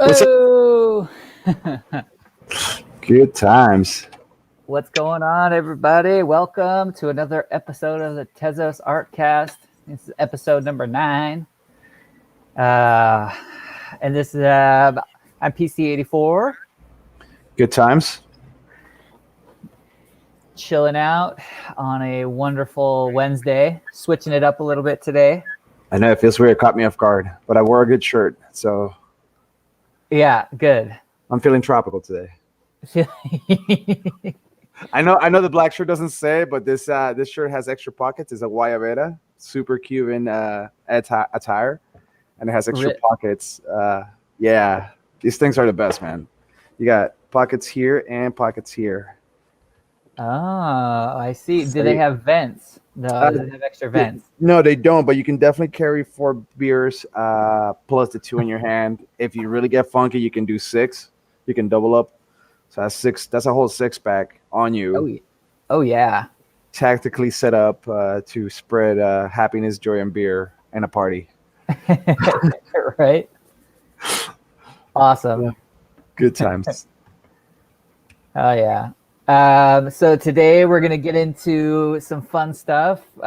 What's up? Oh, Good times. what's going on, everybody? Welcome to another episode of the tezos-artcast. This is episode number 9. And this is I'm PC84, Good times. chilling out on a wonderful Wednesday, switching it up a little bit today. I know it feels weird. It caught me off guard, but I wore a good shirt, so Yeah, good. I'm feeling tropical today. I know the black shirt doesn't say, but this shirt has extra pockets. It's a guayabera, super Cuban attire, and it has extra pockets. Yeah, these things are the best, man. You got pockets here and pockets here. Oh, I see. Do they have vents? No, do they have extra vents? No, they don't, but you can definitely carry 4 beers plus the 2 in your hand. If you really get funky, you can do 6. You can double up. So that's 6. That's a whole 6-pack on you. Oh yeah. Tactically set up to spread happiness, joy, and beer in a party. Right. Awesome. Yeah. Good times. Oh yeah. So today we're gonna get into some fun stuff. We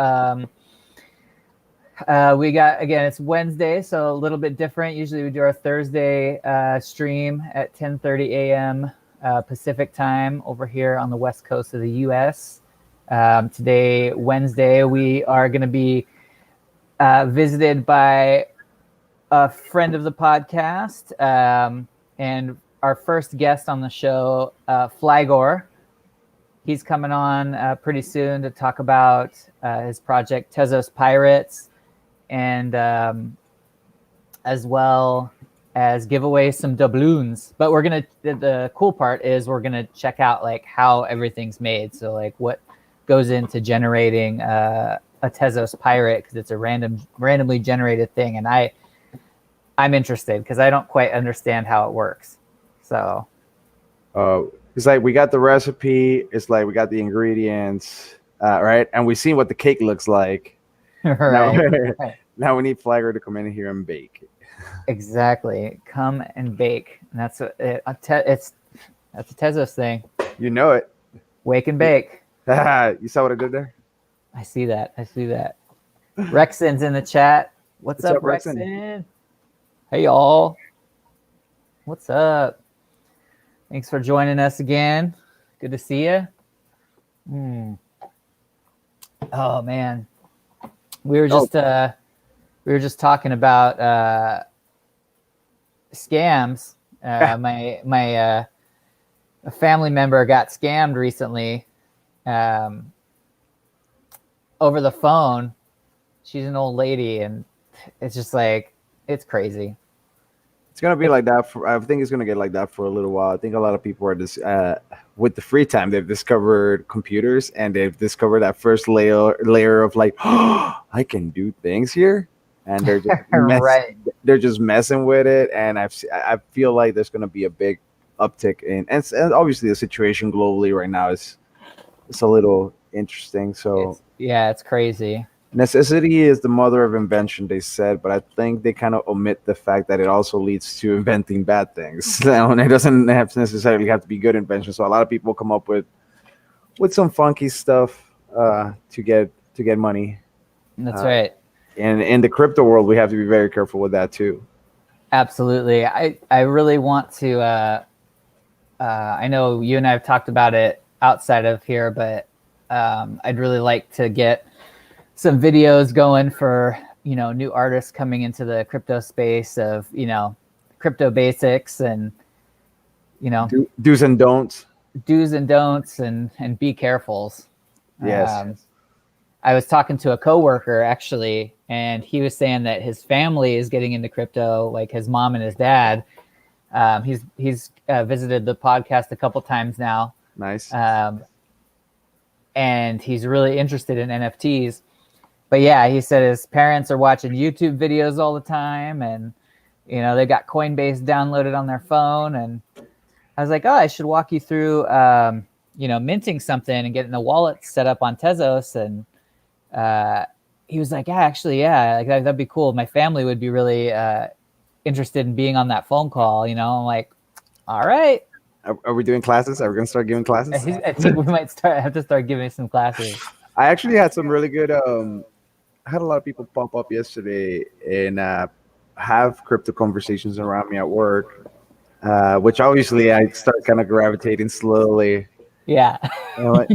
got, again, it's Wednesday, so a little bit different. Usually we do our Thursday stream at 10:30 a.m. Pacific time over here on the west coast of the U.S. Today, Wednesday, we are going to be visited by a friend of the podcast and our first guest on the show, Flyghor. He's coming on pretty soon to talk about his project TezosPirates, and as well as give away some doubloons. But we're gonna, the cool part is we're gonna check out like how everything's made. So like what goes into generating a Tezos pirate, because it's a randomly generated thing, and I'm interested because I don't quite understand how it works. So it's like we got the recipe. It's like we got the ingredients, right? And we've seen what the cake looks like. right. Now we need Flyghor to come in here and bake. Exactly. Come and bake. And that's that's a Tezos thing. You know it. Wake and bake. You saw what I did there? I see that. Rexon's in the chat. What's up, Rexon? Rexon? Hey, y'all. What's up? Thanks for joining us again. Good to see you. Oh man, we were just talking about scams. My a family member got scammed recently over the phone. She's an old lady, and it's just like, it's crazy. It's gonna be like that I think it's gonna get like that for a little while. I think a lot of people are just with the free time, they've discovered computers, and they've discovered that first layer of like, oh, I can do things here, and they're just Right. They're just messing with it. And I feel like there's gonna be a big uptick in, and obviously the situation globally right now is it's a little interesting. So it's crazy. Necessity is the mother of invention, they said, but I think they kind of omit the fact that it also leads to inventing bad things. And it doesn't necessarily have to be good invention. So a lot of people come up with some funky stuff to get money. That's right. And in the crypto world, we have to be very careful with that too. Absolutely. I really want to. I know you and I have talked about it outside of here, but I'd really like to get some videos going for, new artists coming into the crypto space of, crypto basics and, do's and don'ts and be carefuls. Yes. I was talking to a coworker actually, and he was saying that his family is getting into crypto, like his mom and his dad. He's visited the podcast a couple times now. Nice. And he's really interested in NFTs. But yeah, he said his parents are watching YouTube videos all the time, and they got Coinbase downloaded on their phone. And I was like, oh, I should walk you through, minting something and getting a wallet set up on Tezos. And he was like, yeah, actually, yeah, like that'd be cool. My family would be really interested in being on that phone call. You know, I'm like, all right. Are we doing classes? Are we gonna start giving classes? I think we might have to start giving some classes. I actually had some really good. I had a lot of people pop up yesterday and have crypto conversations around me at work, which obviously I start kind of gravitating slowly. Yeah. Like,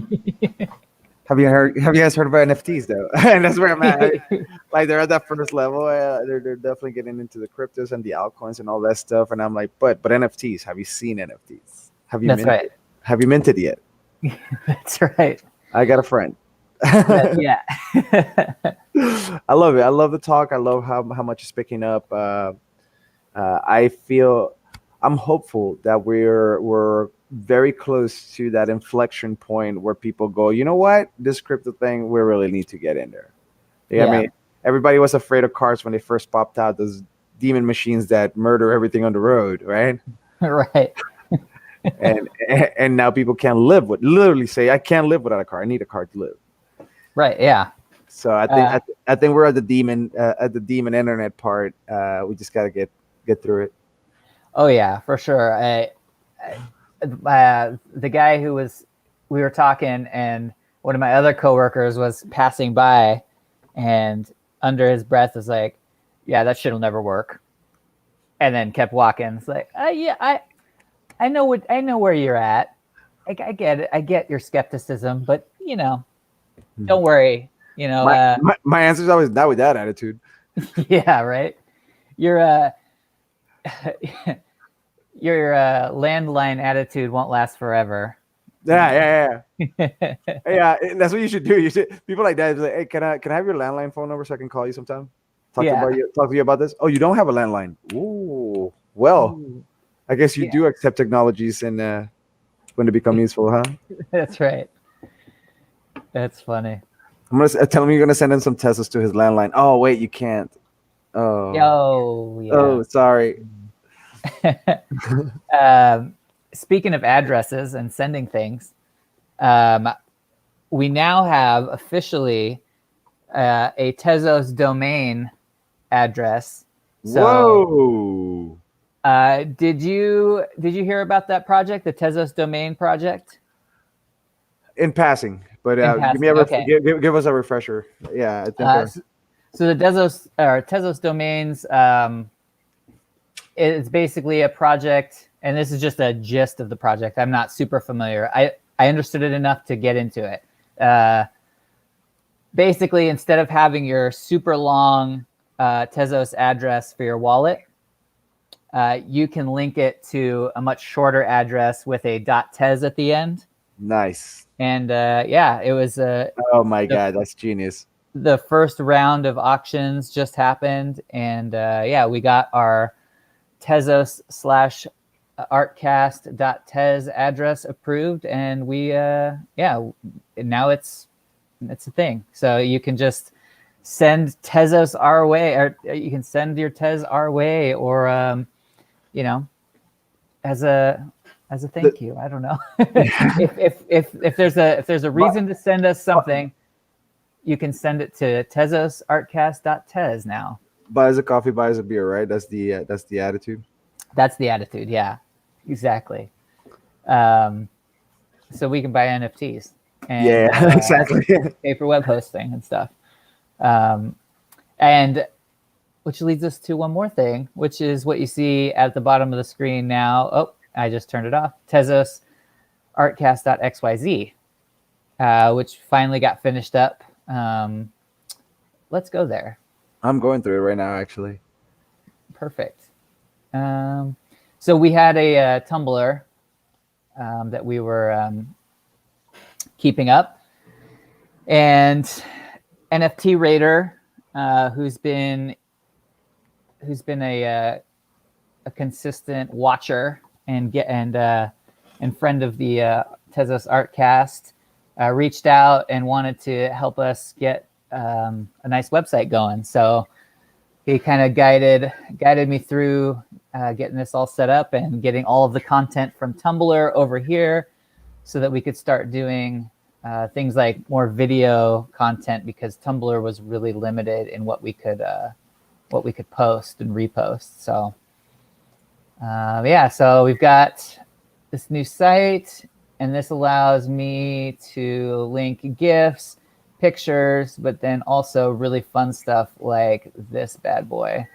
have you guys heard about NFTs though? And that's where I'm at. Like they're at that first level. They're definitely getting into the cryptos and the altcoins and all that stuff. And I'm like, but NFTs. Have you seen NFTs? Have you That's minted? right. Have you minted yet? That's right. I got a friend. Yeah. I love it. I love the talk. I love how much it's picking up. I feel I'm hopeful that we're very close to that inflection point where people go, you know what, this crypto thing, we really need to get in there. Yeah, I mean, everybody was afraid of cars when they first popped out, those demon machines that murder everything on the road, right? Right. and now people can't live with, literally say, I can't live without a car. I need a car to live. Right. Yeah. So I think we're at the demon internet part. We just got to get through it. Oh yeah, for sure. The guy we were talking, and one of my other coworkers was passing by, and under his breath was like, "Yeah, that shit'll never work," and then kept walking. It's like, yeah, I know where you're at. I get it. I get your skepticism, but you know, don't worry. You know, my answer is always not with that attitude. Yeah, right. Your landline attitude won't last forever. Yeah. Yeah, that's what you should do. You should, people like that, like, hey, can I have your landline phone number so I can call you sometime? Talk to you about this. Oh, you don't have a landline. Ooh, well, I guess you do accept technologies and when they become useful, huh? That's right. That's funny. I'm gonna tell him you're gonna send him some Teslas to his landline. Oh wait, you can't. Oh. Yeah. Oh, sorry. Speaking of addresses and sending things, we now have officially a Tezos domain address. So, whoa! Did you hear about that project, the Tezos domain project? In passing, but give us a refresher. Yeah, I think. So the Tezos domains. It's basically a project, and this is just a gist of the project. I'm not super familiar. I understood it enough to get into it. Basically, instead of having your super long Tezos address for your wallet, you can link it to a much shorter address with a .tez at the end. Nice. And it was. Oh my God, that's genius. The first round of auctions just happened, and we got our tezos-artcast.tez address approved, and we now it's a thing. So you can just send Tezos our way, or you can send your Tez our way, or as a thank you. I don't know. if there's a reason to send us something, you can send it to tezos-artcast.tez now. Buys a coffee, buys a beer, right? That's the attitude. That's the attitude. Yeah, exactly. So we can buy NFTs. And, exactly. Pay for web hosting and stuff. And which leads us to one more thing, which is what you see at the bottom of the screen now. Oh, I just turned it off. tezos-artcast.xyz, which finally got finished up. Let's go there. I'm going through it right now, actually. Perfect. So we had a Tumblr that we were keeping up, and NFT Raider, who's been a consistent watcher and friend of the TezosArtcast, reached out and wanted to help us get a nice website going. So he kind of guided me through getting this all set up and getting all of the content from Tumblr over here so that we could start doing things like more video content, because Tumblr was really limited in what we could post and repost. So Yeah, so we've got this new site, and this allows me to link GIFs, pictures, but then also really fun stuff like this bad boy.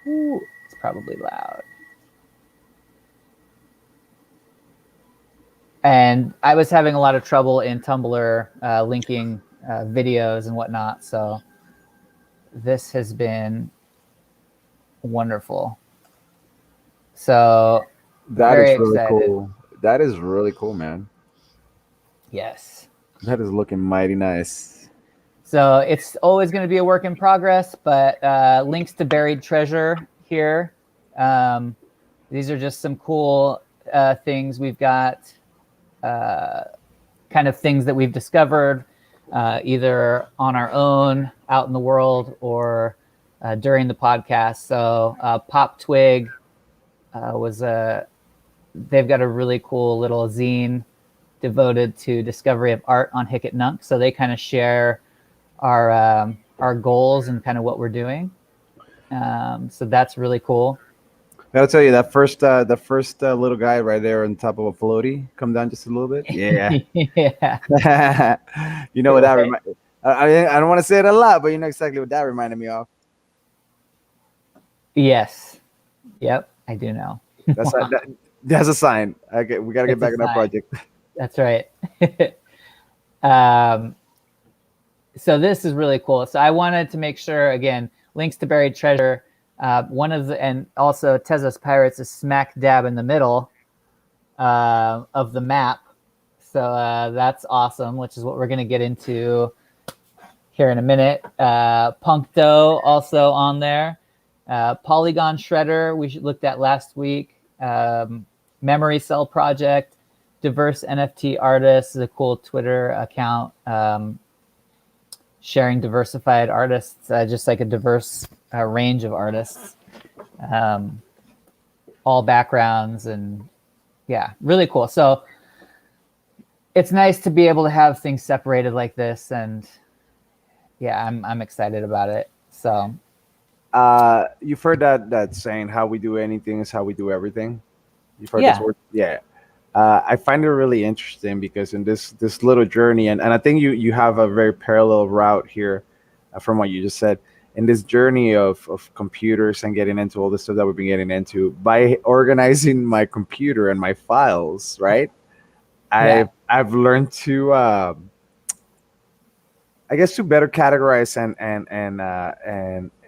Ooh, it's probably loud. And I was having a lot of trouble in Tumblr linking videos and whatnot, so this has been wonderful. So That very is really excited. cool. That is really cool, man. Yes. That is looking mighty nice. So it's always going to be a work in progress, but links to buried treasure here. These are just some cool things we've got, kind of things that we've discovered either on our own out in the world or during the podcast. So Pop Twig they've got a really cool little zine devoted to discovery of art on Hicket Nunk. So they kind of share our goals and kind of what we're doing. So that's really cool. Gotta tell you, that first little guy right there on top of a floaty, come down just a little bit. Yeah. Yeah. You know what that reminds? I don't want to say it a lot, but you know exactly what that reminded me of. Yes. Yep. I do know. That's a sign. Okay, we gotta get It's back a on our sign. project. That's right. So this is really cool. So I wanted to make sure, again, links to buried treasure. And also TezosPirates is smack dab in the middle of the map. So that's awesome, which is what we're going to get into here in a minute. Puncto also on there. Polygon Shredder, we looked at last week. Memory Cell Project. Diverse NFT Artists is a cool Twitter account sharing diversified artists, just like a diverse range of artists, all backgrounds, and yeah, really cool. So it's nice to be able to have things separated like this, and yeah, I'm excited about it. So you've heard that saying, "How we do anything is how we do everything." You've heard Yeah. this word, yeah. I find it really interesting because in this little journey, and I think you have a very parallel route here from what you just said. In this journey of computers and getting into all the stuff that we've been getting into, by organizing my computer and my files, right? Yeah. I've learned to I guess to better categorize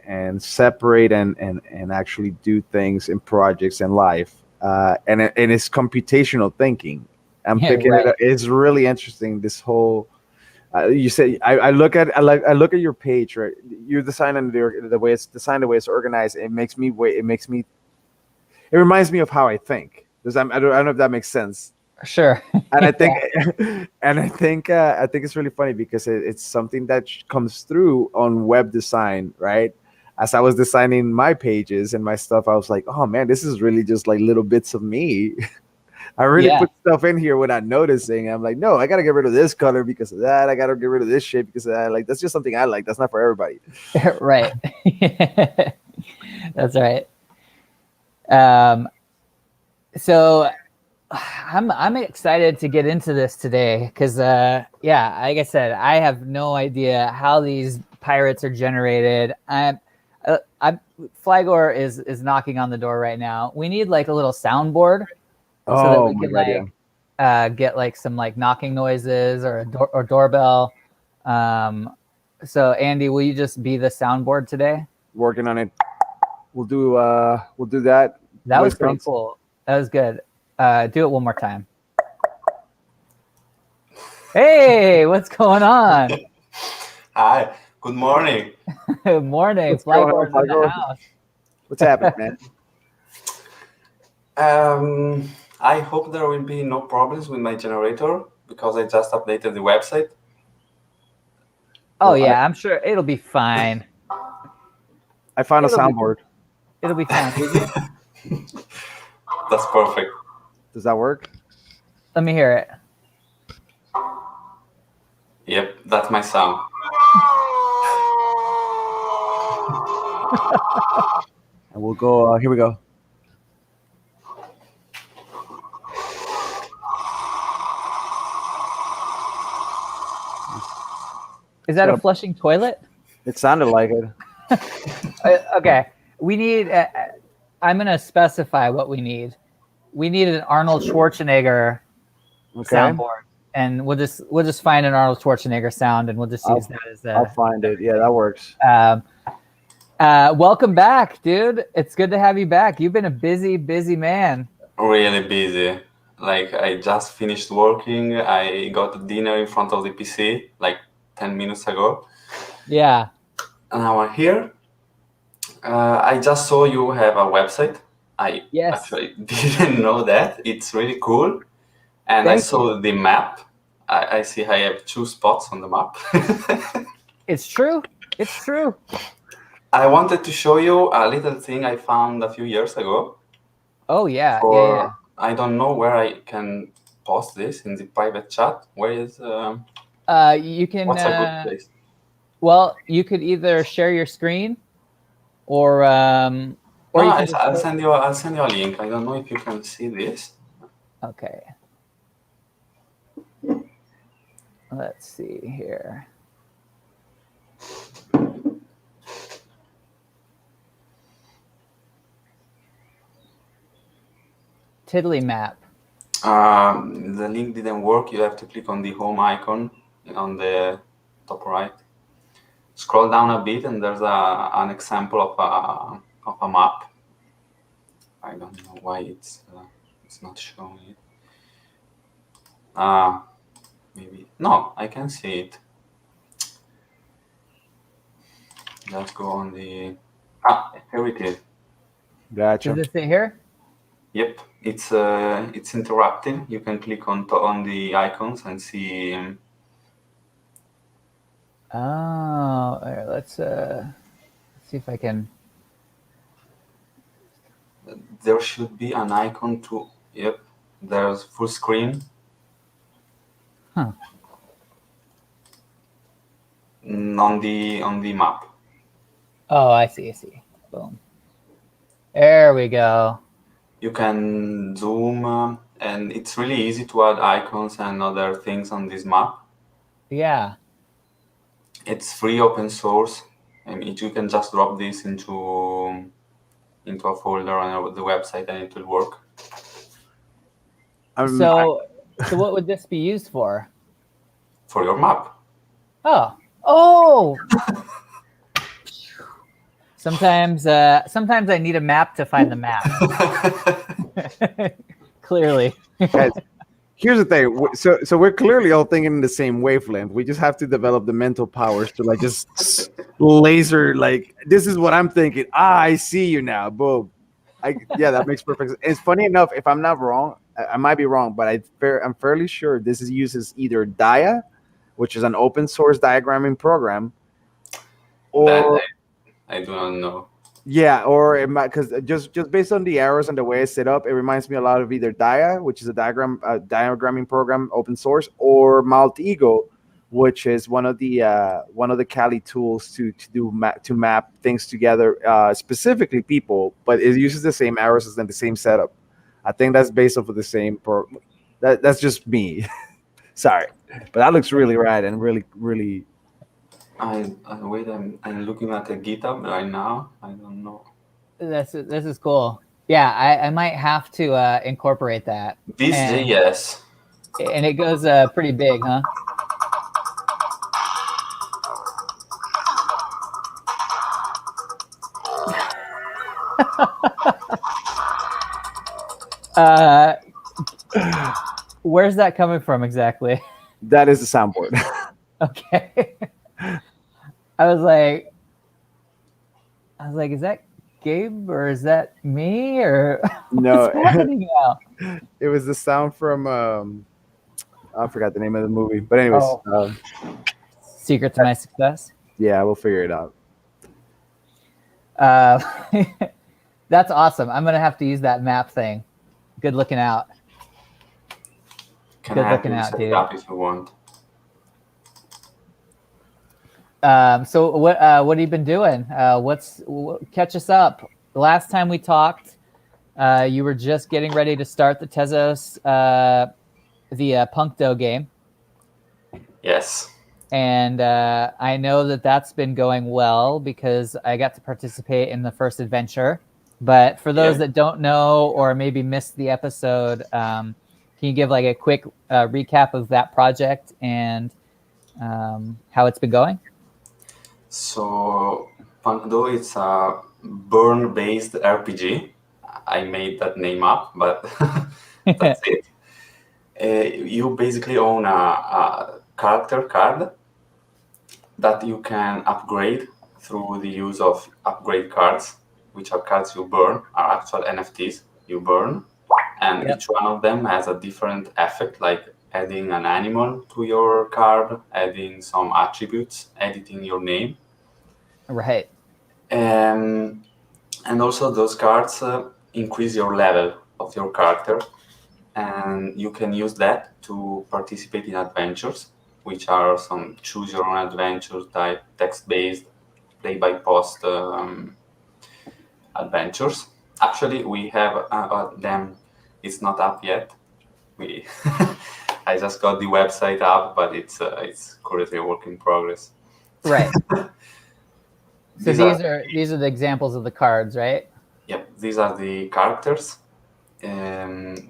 and separate and actually do things in projects in life. And it's computational thinking. I'm Yeah, picking right. it up. It's really interesting. This whole you say I look at your page, right? You're designing the way it's designed, the way it's organized. It makes me it reminds me of how I think. I don't know if that makes sense. Sure. And I think I think it's really funny because it's something that comes through on web design, right? As I was designing my pages and my stuff, I was like, oh man, this is really just like little bits of me. I really Yeah. put stuff in here without noticing. I'm like, no, I gotta get rid of this color because of that. I gotta get rid of this shape because of that. Like, that's just something I like. That's not for everybody. Right. That's right. So I'm excited to get into this today because yeah, like I said, I have no idea how these pirates are generated. Flyghor is knocking on the door right now. We need like a little soundboard so that Oh we my can god, yeah. get like some like knocking noises or a doorbell. So Andy, will you just be the soundboard today? Working on it. We'll do that. That was Voice pretty sounds. cool. That was good. Do it one more time. Hey, what's going on? Hi, good morning. Good morning. What's going on, Flyboard's in the Flygo? house. What's happening, man? I hope there will be no problems with my generator because I just updated the website. Oh Well, yeah, I'm sure it'll be fine. I found a It'll be- soundboard. It'll be fine. Did you? That's perfect. Does that work? Let me hear it. Yep, that's my sound. And we'll go. Here we go. Is that a flushing toilet? It sounded like it. Okay, we need. I'm gonna specify what we need. We need an Arnold Schwarzenegger soundboard, and we'll just find an Arnold Schwarzenegger sound, and we'll just use that as I'll find it. Yeah, that works. Welcome back, dude. It's good to have you back. You've been a busy man. Really busy. Like, I just finished working. I got dinner in front of the PC like 10 minutes ago. Yeah. And now I'm here. I just saw you have a website. I actually didn't know that. It's really cool. And I saw the map. I see I have 2 spots on the map. It's true. It's true. I wanted to show you a little thing I found a few years ago. Oh, yeah. Yeah. I don't know where I can post this in the private chat. Where is... you can... What's a good place? Well, you could either share your screen or no, I'll send you a link. I don't know if you can see this. Okay. Let's see here. Tiddly map. The link didn't work. You have to click on the home icon on the top right. Scroll down a bit, and there's an example of a map. I don't know why it's not showing it. Maybe no, I can see it. Let's go on the. Here it is. Gotcha. Does it say here? Yep, it's interactive. You can click on the icons and see. Oh, right, let's see if I can. There should be an icon to. Yep, there's full screen. Huh. On the map. Oh, I see. Boom. There we go. You can zoom, and it's really easy to add icons and other things on this map. Yeah. It's free, open source. I mean, you can just drop this into a folder on the website, and it will work. So what would this be used for? For your map. Oh. Sometimes I need a map to find the map. Clearly. Guys, here's the thing. So we're clearly all thinking in the same wavelength. We just have to develop the mental powers to like just laser like this is what I'm thinking. I see you now. Boom. That makes perfect sense. It's funny enough, if I'm not wrong, I might be wrong, but I'm fairly sure this uses either Dia, which is an open source diagramming program, or I do not know. Yeah, or it might, because just based on the arrows and the way it's set up, it reminds me a lot of either Dia, which is a diagramming program, open source, or Maltego, which is one of the Kali tools to map things together, specifically people, but it uses the same arrows and the same setup. I think that's based off of the same that's just me. Sorry, but that looks really rad and really. Wait, I'm looking at the GitHub right now. I don't know. This is cool. Yeah, I might have to incorporate that. This JS. And it goes pretty big, huh? Where's that coming from exactly? That is the soundboard. Okay. I was like, is that Gabe or is that me or no? What's happening now? It was the sound from I forgot the name of the movie, but anyways, Secret to My Success. Yeah, we'll figure it out. That's awesome. I'm gonna have to use that map thing. Good looking out. Good looking out, dude. If you want. So what have you been doing? Catch us up. The last time we talked, you were just getting ready to start the Tezos, the Puncto game. Yes. And I know that that's been going well because I got to participate in the first adventure. But for those that don't know or maybe missed the episode, can you give like a quick recap of that project and how it's been going? So Punkdo, it's a burn-based RPG. I made that name up, but that's it. You basically own a character card that you can upgrade through the use of upgrade cards, which are cards you burn, are actual NFTs you burn. And each one of them has a different effect, like adding an animal to your card, adding some attributes, editing your name. Right. And also those cards increase your level of your character. And you can use that to participate in adventures, which are some choose your own adventures type text-based play-by-post adventures. Actually, we have them. It's not up yet. We I just got the website up, but it's currently a work in progress. Right. So these are the examples of the cards, right? Yep, these are the characters,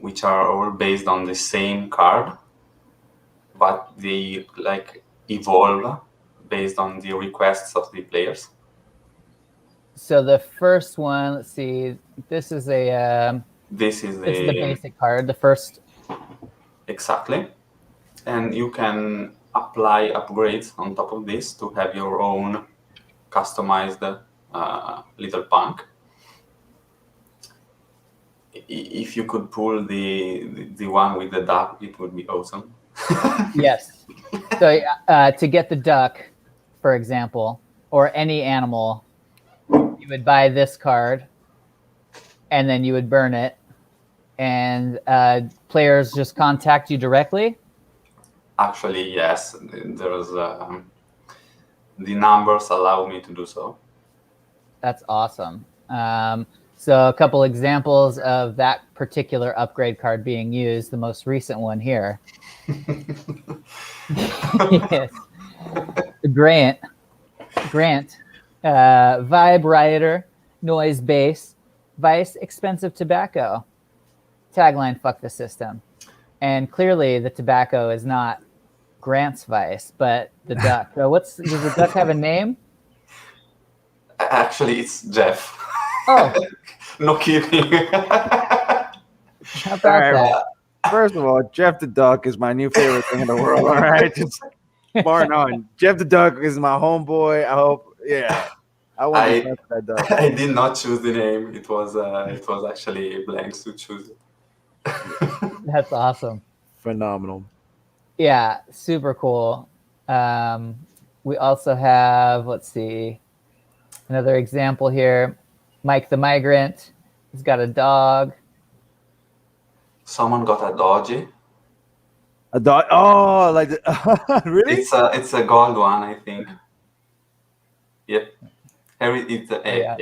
which are all based on the same card, but they like evolve based on the requests of the players. So the first one, let's see, this is the basic card, the first. Exactly. And you can apply upgrades on top of this to have your own customized little punk. If you could pull the one with the duck, it would be awesome. Yes. So to get the duck, for example, or any animal, you would buy this card, and then you would burn it, and players just contact you directly? Actually, yes. There's the numbers allow me to do so. That's awesome. So a couple examples of that particular upgrade card being used, the most recent one here. Yes. Grant, vibe rioter, noise bass, vice, expensive tobacco. Tagline, fuck the system. And clearly the tobacco is not Grant's vice, but the duck. So does the duck have a name? Actually, it's Jeff. Oh. No kidding. How about that? First of all, Jeff the Duck is my new favorite thing in the world. All right, just bar none. Jeff the Duck is my homeboy. I hope, I want to Jeff that duck. I did not choose the name. It was actually Blanks who chose it. That's awesome. Phenomenal. Yeah, super cool. We also have, let's see, another example here. Mike the Migrant. He's got a dog. Someone got a doggy. A dog? Oh, like really? It's a gold one, I think. Yep. Yep.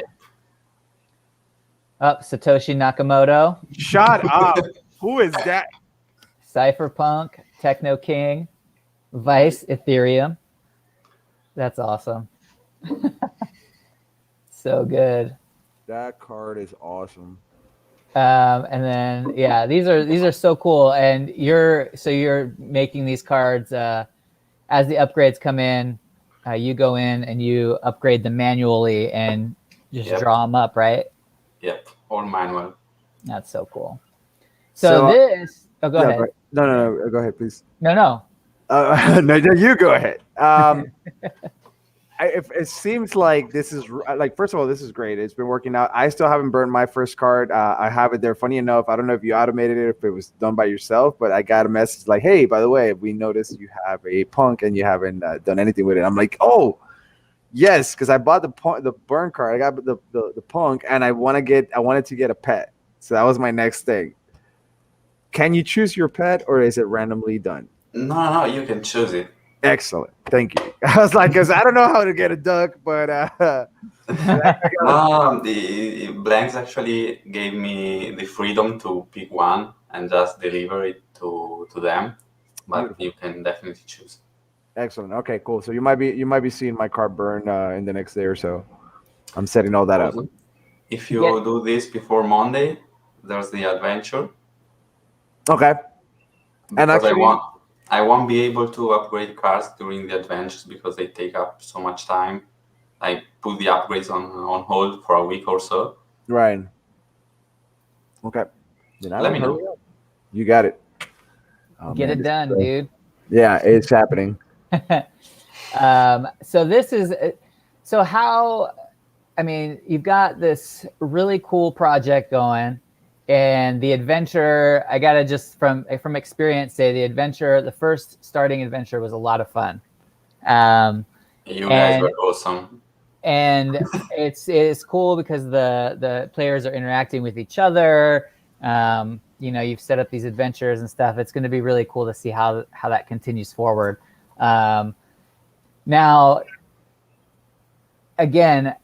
Satoshi Nakamoto. Shut up. Who is that? Cypherpunk, Techno King, Vice, Ethereum. That's awesome. So good. That card is awesome. And then these are so cool. And you're making these cards as the upgrades come in. You go in and you upgrade them manually and just draw them up, right? Yep, all manual. That's so cool. So this. Oh, go ahead. No. Go ahead, please. No. No, you go ahead. It seems like this is like, first of all, this is great. It's been working out. I still haven't burned my first card. I have it there. Funny enough, I don't know if you automated it, if it was done by yourself, but I got a message like, hey, by the way, we noticed you have a punk and you haven't done anything with it. I'm like, oh, yes, because I bought the burn card. I got the punk, and I wanted to get a pet. So that was my next thing. Can you choose your pet, or is it randomly done? No, you can choose it. Excellent. Thank you. I was like, because I don't know how to get a duck, but the Blanks actually gave me the freedom to pick one and just deliver it to them. But you can definitely choose. Excellent. Okay, cool. So you might be seeing my car burn in the next day or so. I'm setting all that up. Also, if you Get- do this before Monday, there's the adventure. Okay. And Because actually, I won't be able to upgrade cars during the adventures because they take up so much time. I put the upgrades on hold for a week or so. right. Okay. Then I Let will me hurry know. up. You got it. Oh, Get man, it this is done, great. dude. Yeah, it's happening. So this is so how I mean, you've got this really cool project going, and the adventure. I gotta just from experience say the adventure, the first starting adventure was a lot of fun, You guys and were awesome. it's cool because the players are interacting with each other. You've set up these adventures and stuff. It's going to be really cool to see how that continues forward. Now, again,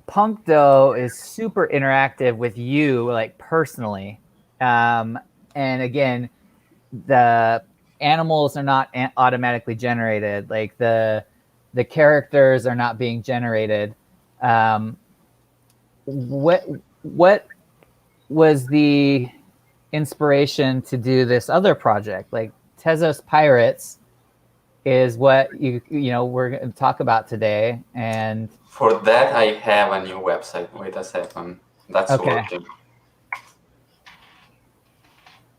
Puncto is super interactive with you, like personally. And again, the animals are not automatically generated. Like the characters are not being generated. What was the inspiration to do this other project? Like TezosPirates is what we're going to talk about today. And For that, I have a new website. Wait a second. That's okay. working.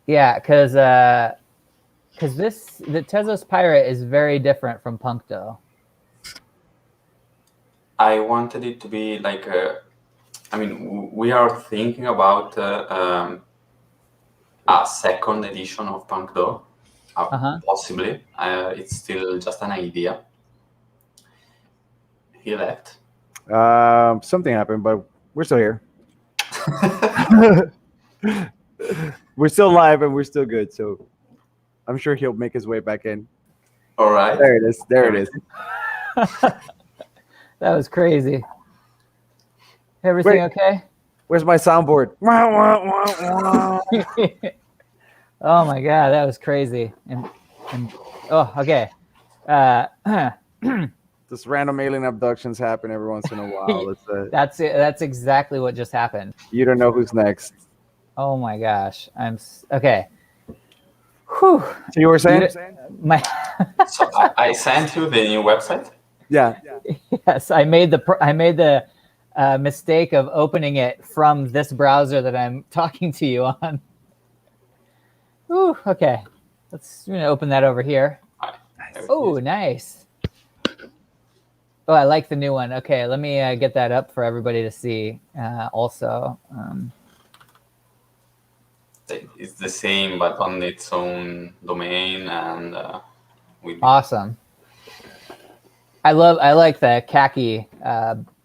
Yeah, because the Tezos Pirate is very different from Puncto. I wanted it to be like we are thinking about a second edition of Puncto, possibly. It's still just an idea. He left. Something happened, but we're still here. We're still live and we're still good. So I'm sure he'll make his way back in. All right. There it is. There it is. That was crazy. Everything okay? Where's my soundboard? Oh my god, that was crazy. And oh, okay. Just random alien abductions happen every once in a while. That's it. That's exactly what just happened. You don't know who's next. Oh my gosh, okay. Whew. So you were saying? So I sent you the new website. Yeah. Yes, I made the mistake of opening it from this browser that I'm talking to you on. Ooh, okay. Let's open that over here. Oh, nice. Oh, I like the new one. Okay, let me get that up for everybody to see. Also, it's the same, but on its own domain, and awesome. I like the khaki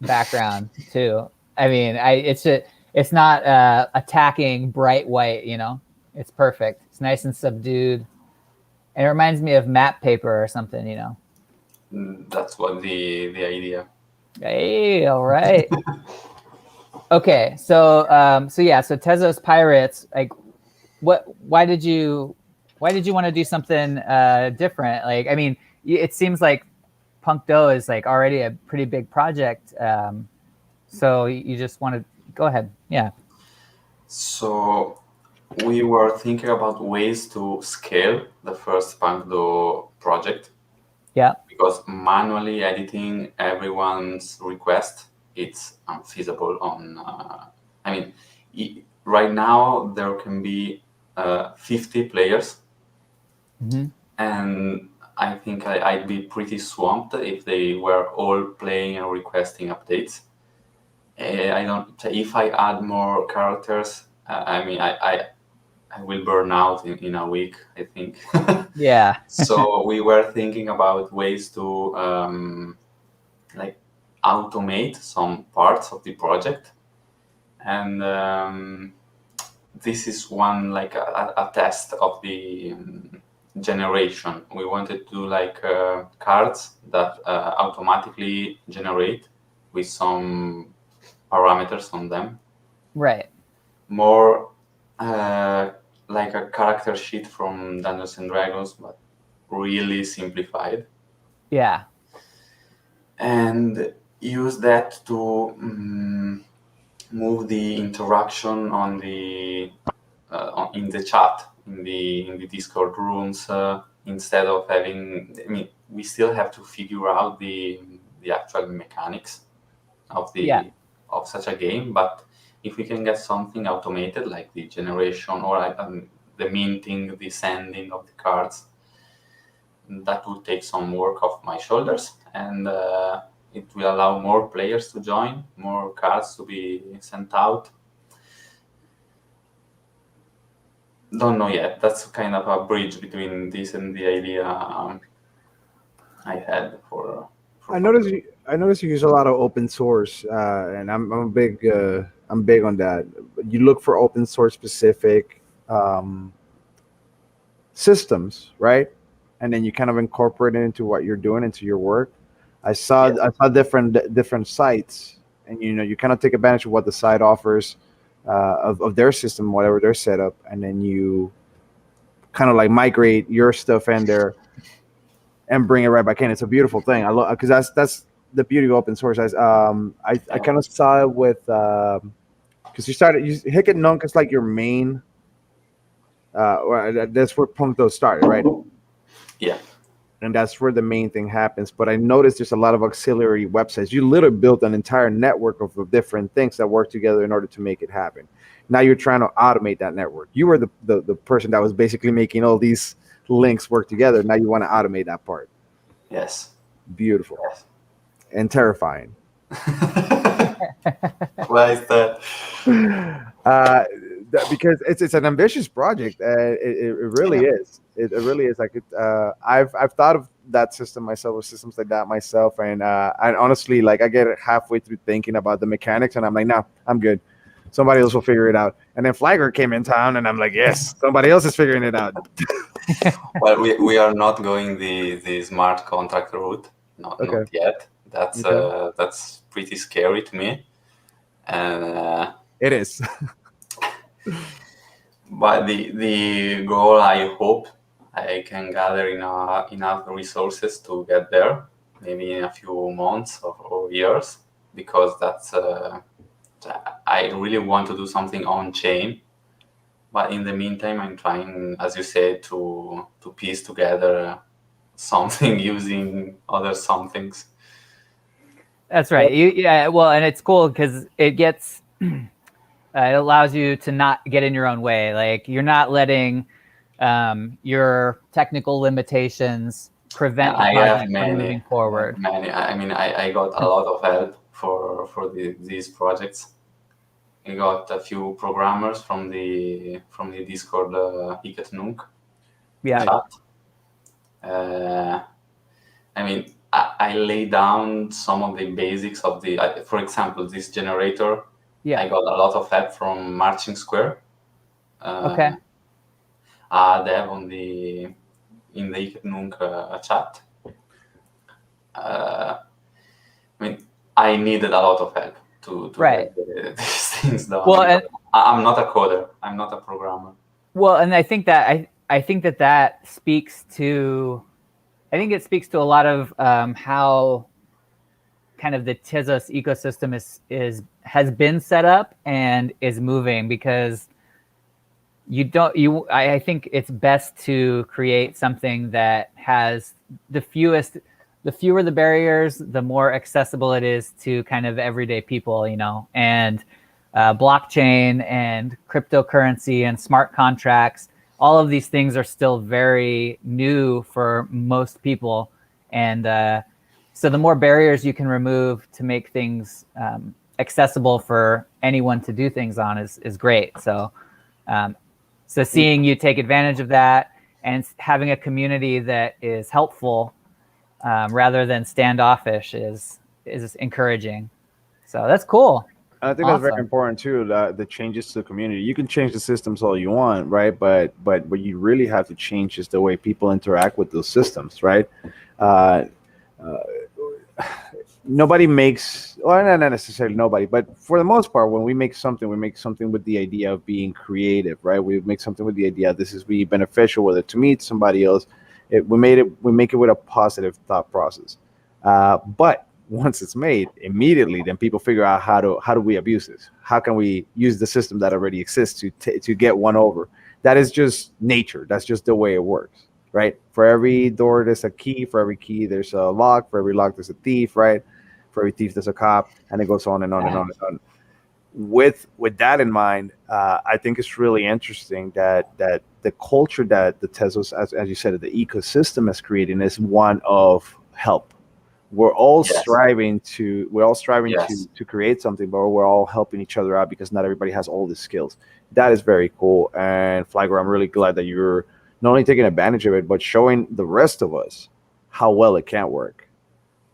background too. I mean, it's not attacking bright white. It's perfect. It's nice and subdued, and it reminds me of map paper or something. That's what the idea. Hey, all right. Okay, so TezosPirates, like, why did you want to do something different? Like, I mean, it seems like Puncto is like already a pretty big project. So you just want to go ahead. Yeah. So we were thinking about ways to scale the first Puncto project. Yeah. Because manually editing everyone's request, it's unfeasible on. Right now there can be 50 players, and I think I'd be pretty swamped if they were all playing and requesting updates. If I add more characters, I will burn out in a week, I think. Yeah. So we were thinking about ways to automate some parts of the project, and this is one like a test of the generation. We wanted to do cards that automatically generate with some parameters on them. Right. More like a character sheet from Dungeons and Dragons, but really simplified. Yeah. and use that to move the interaction on the in the chat in the Discord rooms instead of having. I mean, we still have to figure out the actual mechanics of of such a game, but if we can get something automated like the generation or the minting, the sending of the cards, that would take some work off my shoulders, and it will allow more players to join, more cards to be sent out. Don't know yet. That's kind of a bridge between this and the idea I had for I notice you use a lot of open source, and I'm big on that. You look for open source specific systems, right? And then you kind of incorporate it into what you're doing, into your work. I saw different sites, and you kind of take advantage of what the site offers of their system, whatever their setup, and then you kind of like migrate your stuff in there and bring it right back in. It's a beautiful thing. I love because that's the beauty of open source. I kind of saw it with because you Hic et Nunc is like your main. That's where Puncto started, right? Yeah. And that's where the main thing happens. But I noticed there's a lot of auxiliary websites. You literally built an entire network of different things that work together in order to make it happen. Now you're trying to automate that network. You were the person that was basically making all these links work together. Now you want to automate that part. Yes. Beautiful. Yes. And terrifying. Why is that? Because it's an ambitious project. It really is. It really is. Like I've thought of that system myself, or systems like that myself, and honestly, like I get halfway through thinking about the mechanics, and I'm like, no, I'm good. Somebody else will figure it out. And then Flyghor came in town, and I'm like, yes, somebody else is figuring it out. Well, we are not going the smart contract route. Not yet. That's pretty scary to me. And it is. But the goal, I hope I can gather enough resources to get there, maybe in a few months or years, because that's I really want to do something on chain. But in the meantime, I'm trying, as you said, to piece together something using other somethings. That's right. Well, and it's cool because it gets it allows you to not get in your own way. Like you're not letting your technical limitations prevent the project from moving forward. I mean, I got a lot of help for these projects. I got a few programmers from the Discord Hic et Nunc chat. I mean, I lay down some of the basics of for example, this generator. I got a lot of help from Marching Square. Okay. Dev in the Hic et Nunc chat. I mean, I needed a lot of help to get these things done. Well, I'm not a coder. I'm not a programmer. Well, and I think that I think that speaks to, I think it speaks to a lot of how kind of the Tezos ecosystem has been set up and is moving, because I think it's best to create something that has the fewer the barriers, the more accessible it is to kind of everyday people, and blockchain and cryptocurrency and smart contracts. All of these things are still very new for most people. And so the more barriers you can remove to make things accessible for anyone to do things on is great. So seeing you take advantage of that and having a community that is helpful rather than standoffish is encouraging. So that's cool. I think that's very important too. The changes to the community. You can change the systems all you want, right? But what you really have to change is the way people interact with those systems, right? Nobody makes, or not necessarily nobody, but for the most part, when we make something with the idea of being creative, right? We make something with the idea this is really beneficial, whether to me, to somebody else, We make it with a positive thought process. But once it's made, immediately then people figure out how do we abuse this? How can we use the system that already exists to get one over? That is just nature. That's just the way it works, right? For every door there's a key. For every key there's a lock. For every lock there's a thief, right? For every thief there's a cop, and it goes on and on and on and on. With that in mind, I think it's really interesting that the culture that the Tezos, as you said, the ecosystem is creating is one of help. We're all striving to create something, but we're all helping each other out because not everybody has all the skills. That is very cool. And Flyghor, I'm really glad that you're not only taking advantage of it, but showing the rest of us how well it can work.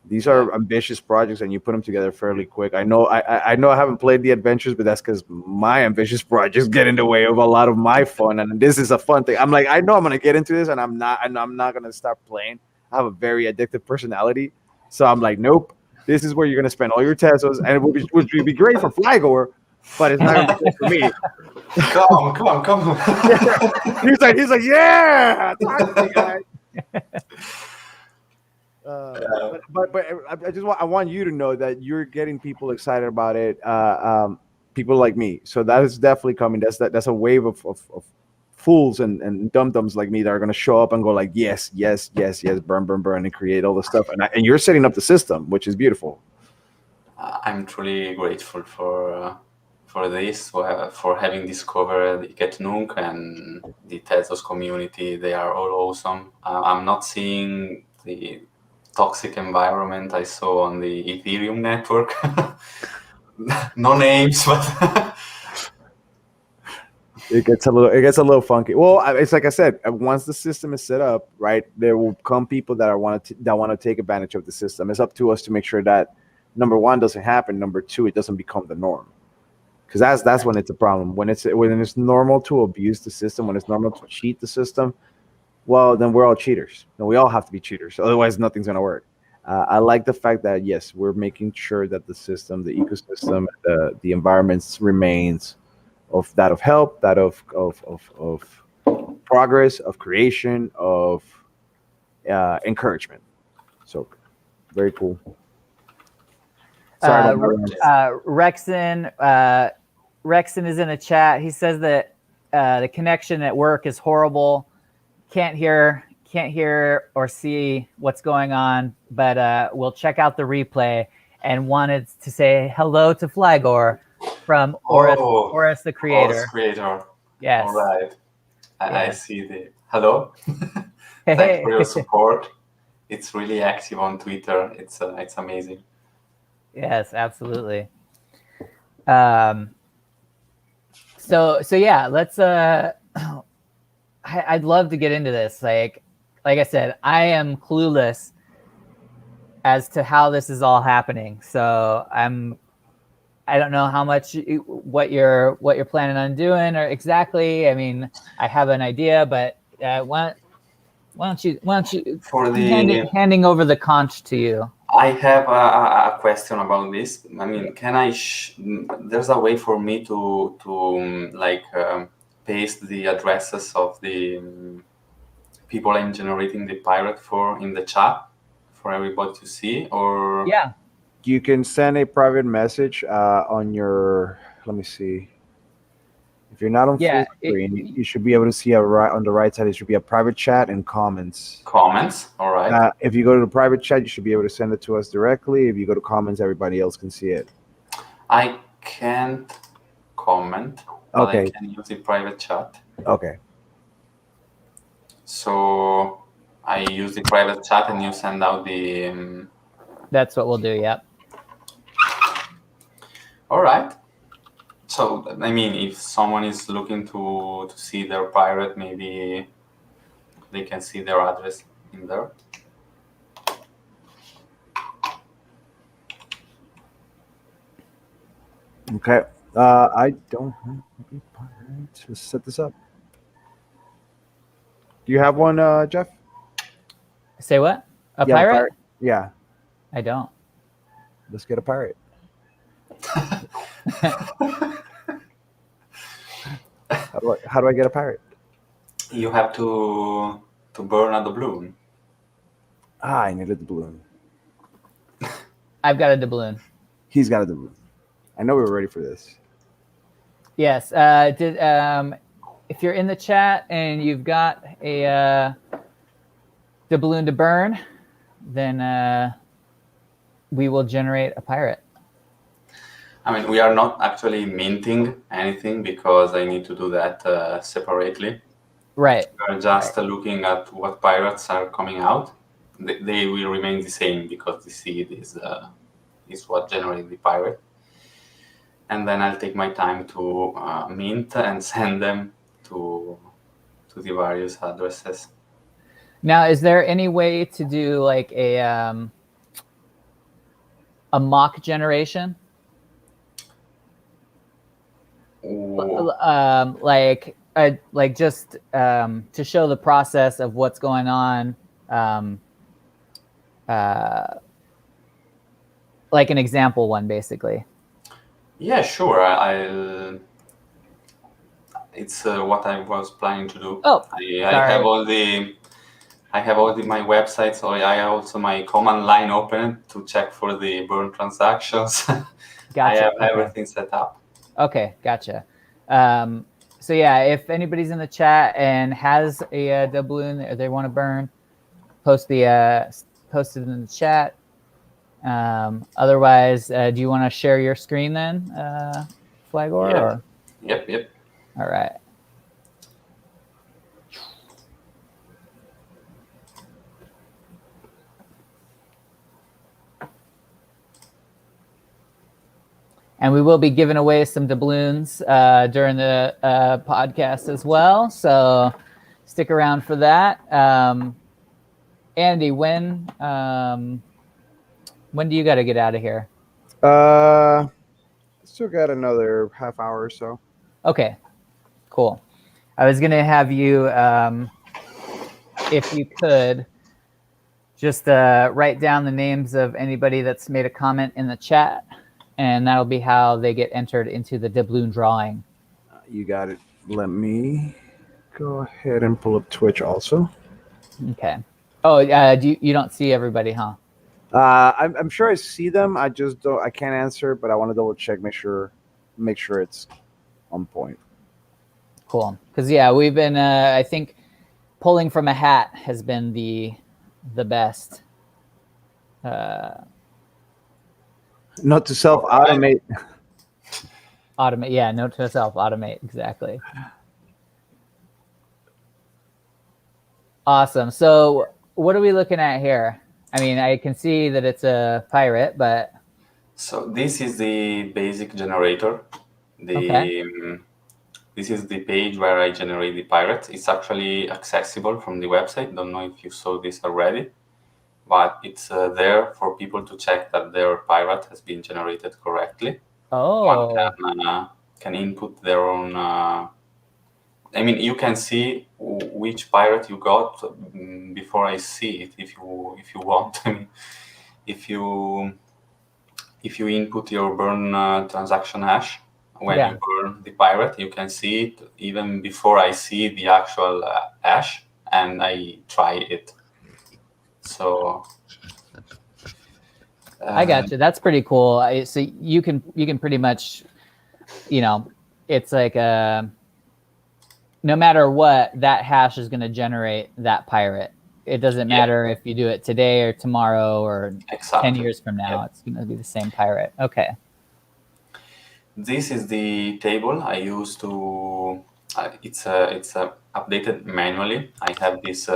These are ambitious projects, and you put them together fairly quick. I know I haven't played the adventures, but that's because my ambitious projects get in the way of a lot of my fun. And this is a fun thing. I'm like, I know I'm gonna get into this, and I'm not gonna stop playing. I have a very addictive personality, so I'm like, nope. This is where you're gonna spend all your Tezos, and it would be great for Flyghor, but it's not gonna be good for me. Come. he's like, yeah, talk to me, guys. But I want you to know that you're getting people excited about it. People like me. So that is definitely coming. That's a wave of fools and dum-dums like me that are going to show up and go like, yes, burn, and create all the stuff. And you're setting up the system, which is beautiful. I'm truly grateful for this, for having discovered Get Nunk and the Tezos community. They are all awesome. I'm not seeing the toxic environment I saw on the Ethereum network. No names, but it gets a little funky. Well, it's like I said, once the system is set up, right, there will come people that want to take advantage of the system. It's up to us to make sure that number one doesn't happen. Number two, it doesn't become the norm. Because that's when it's a problem. When it's normal to abuse the system, when it's normal to cheat the system, well, then we're all cheaters. And we all have to be cheaters. Otherwise, nothing's going to work. I like the fact that, yes, we're making sure that the system, the ecosystem, the environments remains of help, that of progress, of creation, of encouragement. So, very cool. Sorry, Rexon is in a chat. He says that the connection at work is horrible. Can't hear or see what's going on, but we'll check out the replay, and wanted to say hello to Flyghor from Oris the creator. Oris creator. Yes. All right. I see the hello. Thanks for your support. It's really active on Twitter. It's amazing. Yes, absolutely. So yeah, let's I'd love to get into this. Like I said, I am clueless as to how this is all happening. So I don't know how much what you're planning on doing or exactly. I mean, I have an idea, but why don't you for the handing over the conch to you? I have a question about this. I mean, can I? There's a way for me to paste the addresses of the people I'm generating the pirate for in the chat for everybody to see, or yeah, you can send a private message on your. Let me see. If you're not on full screen, you should be able to see on the right side. It should be a private chat and comments. Comments, all right. If you go to the private chat, you should be able to send it to us directly. If you go to comments, everybody else can see it. I can't comment, but I can use the private chat. Okay. So I use the private chat, and you send out the. That's what we'll do. Yep. All right. So, I mean, if someone is looking to see their pirate, maybe they can see their address in there. Okay. I don't have a pirate. Let's set this up. Do you have one, Jeff? Say what? A pirate? Yeah. I don't. Let's get a pirate. How do I get a pirate? You have to to burn a doubloon. I needed the balloon. I've got a doubloon. He's got a doubloon. I know we were ready for this. Yes. If you're in the chat and you've got a doubloon to burn, then we will generate a pirate. I mean, we are not actually minting anything because I need to do that separately. Right. We're just looking at what pirates are coming out. They will remain the same because the seed is what generates the pirate. And then I'll take my time to mint and send them to the various addresses. Now, is there any way to do like a mock generation? Like just to show the process of what's going on, like an example one, basically. Yeah, sure. It's what I was planning to do. Oh, I have all my websites. So I have also my command line open to check for the burn transactions. Gotcha. I have everything set up. Okay, gotcha. So yeah, if anybody's in the chat and has a doubloon they want to burn, post it in the chat. Otherwise, do you want to share your screen then, Flyghor? Yeah. Yep. All right. And we will be giving away some doubloons during the podcast as well. So stick around for that. Andy, when do you got to get out of here? Still got another half hour or so. Okay, cool. I was going to have you, if you could, just write down the names of anybody that's made a comment in the chat. And that'll be how they get entered into the doubloon drawing. You got it. Let me go ahead and pull up Twitch also. Okay. Oh, you don't see everybody, huh? I'm sure I see them. I just don't. I can't answer, but I want to double check, make sure it's on point. Cool. Because yeah, we've been. I think pulling from a hat has been the best. Note to self: automate. Automate. Yeah. Note to self: automate. Exactly. Awesome. So, what are we looking at here? I mean, I can see that it's a pirate, but... So this is the basic generator. This is the page where I generate the pirate. It's actually accessible from the website. Don't know if you saw this already, but it's there for people to check that their pirate has been generated correctly. Oh. One can input their own... I mean, you can see which pirate you got before I see it, if you want. I mean, if you input your burn transaction hash when you burn the pirate, you can see it even before I see the actual hash and I try it. So I got you. That's pretty cool. So you can pretty much, it's like no matter what, that hash is going to generate that pirate. It doesn't matter if you do it today or tomorrow or 10 years from now. It's going to be the same pirate. Okay. This is the table I use to. It's updated manually. I have this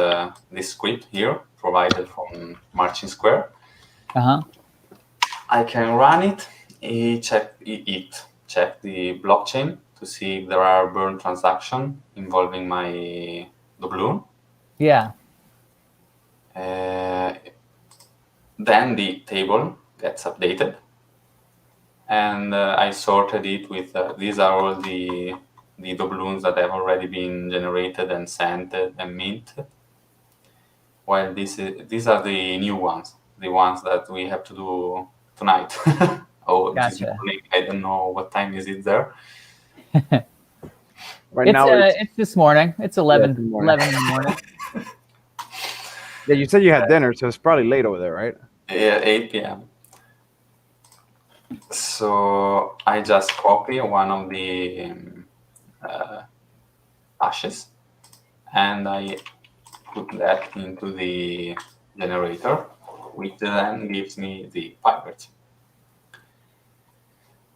script here provided from Marching Square. I can run it. Check the blockchain to see if there are burn transactions involving my doubloon. Yeah. Then the table gets updated, and I sorted it with these are all the doubloons that have already been generated and sent and minted. While these are the new ones, the ones that we have to do tonight. Gotcha. This morning. I don't know what time is it there. Now it's this morning. It's 11 in the morning. Yeah, you said you had dinner, so it's probably late over there, right? Yeah, 8 p.m. So I just copy one of the hashes, and I put that into the generator, which then gives me the pirate.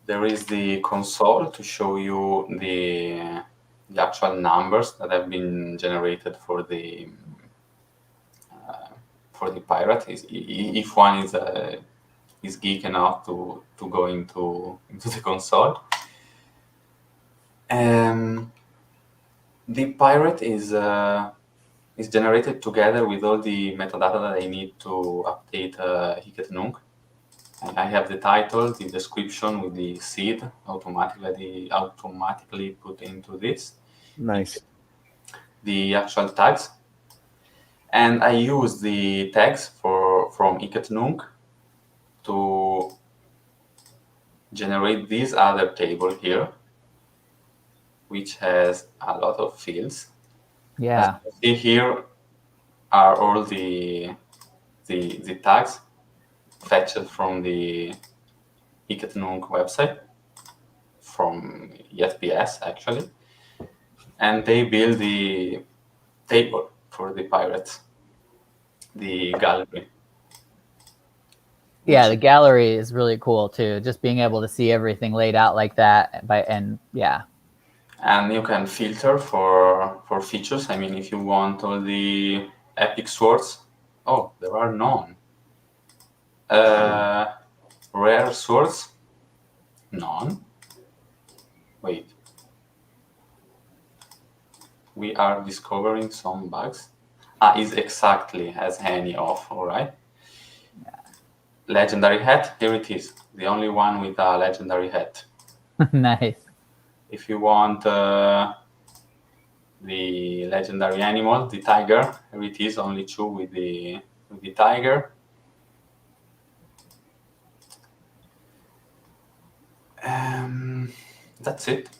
There is the console to show you the actual numbers that have been generated for the pirate. If one is geek enough to go into the console. The pirate is generated together with all the metadata that I need to update Hicket-Nunc. I have the title, the description with the seed automatically put into this. Nice. The actual tags. And I use the tags from Hicket-Nunc to generate this other table here, which has a lot of fields. Yeah. As you see here are all the tags fetched from the Hicket-Nunc website, from ESPS actually, and they build the table for the pirates, the gallery. Yeah, the gallery is really cool too. Just being able to see everything laid out like that, and you can filter for features. I mean, if you want all the epic swords, oh, there are none. Rare swords, none. Wait, we are discovering some bugs. Is exactly as any of, all right. Legendary hat, here it is, the only one with a legendary hat. Nice. If you want the legendary animal, the tiger, here it is, only 2 with the tiger. That's it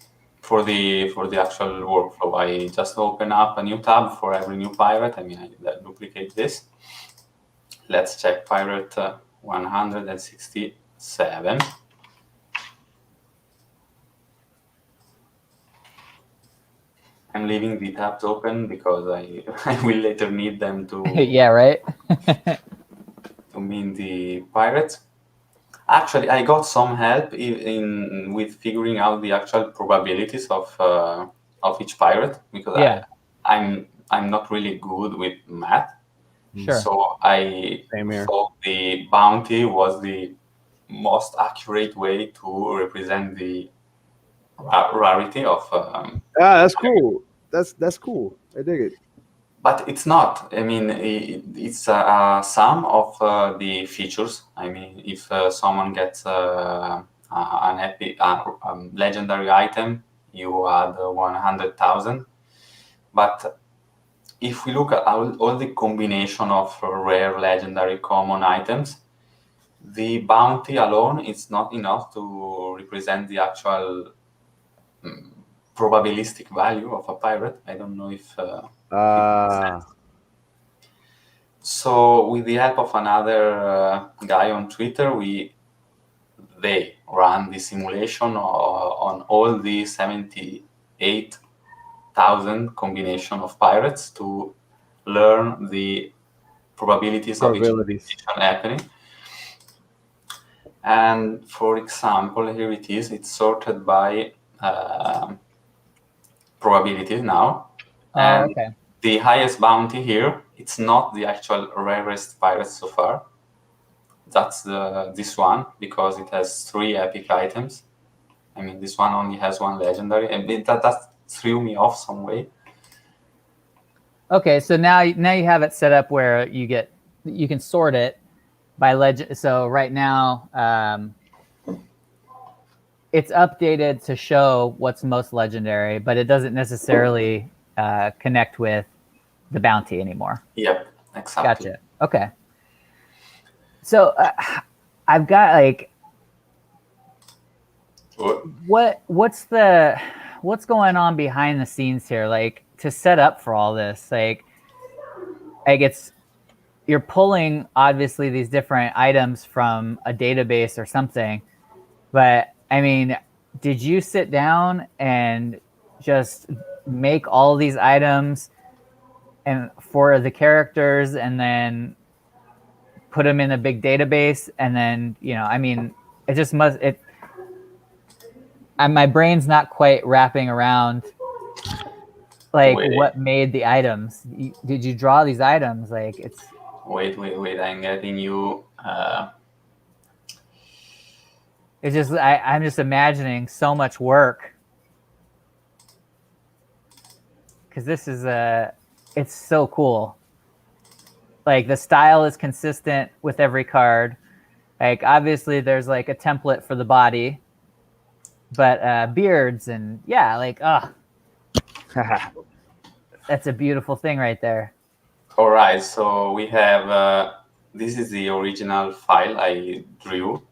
for the actual workflow. I just open up a new tab for every new pirate. I mean, I duplicate this. Let's check pirate 167. I'm leaving the tabs open because I will later need them to yeah, right. to mean the pirates. Actually, I got some help with figuring out the actual probabilities of each pirate, because Yeah. I'm not really good with math. Sure. So I Same here. thought the bounty was the most accurate way to represent the rarity of. That's cool. That's cool. I dig it. But it's not. I mean, it's a sum of the features. I mean, if someone gets an epic, legendary item, you add 100,000. But if we look at all the combination of rare, legendary, common items, the bounty alone is not enough to represent the actual probabilistic value of a pirate. I don't know if So with the help of another guy on Twitter, they ran the simulation on all the 78,000 combination of pirates to learn the probabilities of each combination happening. And for example, here it is. It's sorted by probabilities now. And okay. the highest bounty here, it's not the actual rarest pirates so far. That's this one, because it has 3 epic items. I mean, this one only has 1 legendary, and that threw me off some way. Okay, so now you have it set up where you can sort it by legend. So right now, it's updated to show what's most legendary, but it doesn't necessarily connect with the bounty anymore. Yep, exactly. Gotcha. Okay. So I've got like, what's going on behind the scenes here? Like, to set up for all this, like it's you're pulling obviously these different items from a database or something, but I mean, did you sit down and just make all these items and for the characters and then put them in a big database and then, I mean, it just must it my brain's not quite wrapping around like Wait. what made the items. Did you draw these items? Like it's Wait, I'm getting you. it's just I'm just imagining so much work because this is it's so cool. Like the style is consistent with every card. Like obviously there's like a template for the body, but beards and like that's a beautiful thing right there. All right, so we have this is the original file I drew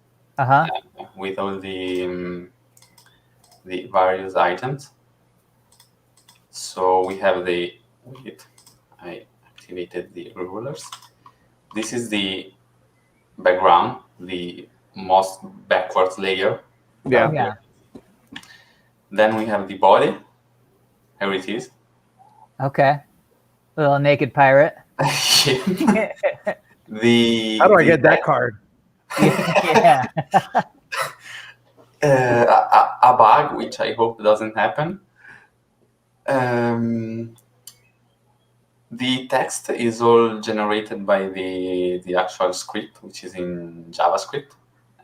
with all the various items. So we have I activated the rulers. This is the background, the most backwards layer. Yeah. Then we have the body. Here it is. Okay. Little naked pirate. How do I get that card? Yeah. A bug, which I hope doesn't happen. The text is all generated by the actual script, which is in JavaScript,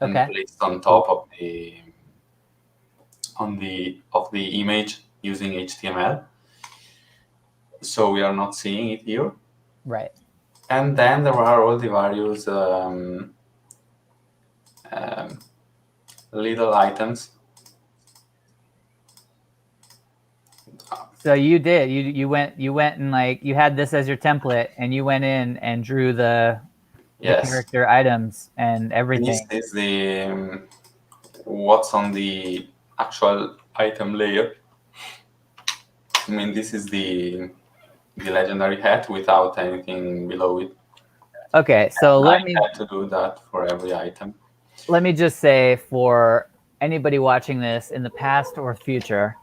and placed on top of the image using HTML. So we are not seeing it here. Right. And then there are all the various little items. So you did. You went and like you had this as your template, and you went in and drew the character items and everything. This is the what's on the actual item layer. I mean, this is the legendary hat without anything below it. Okay, so I had to do that for every item. Let me just say for anybody watching this in the past or future,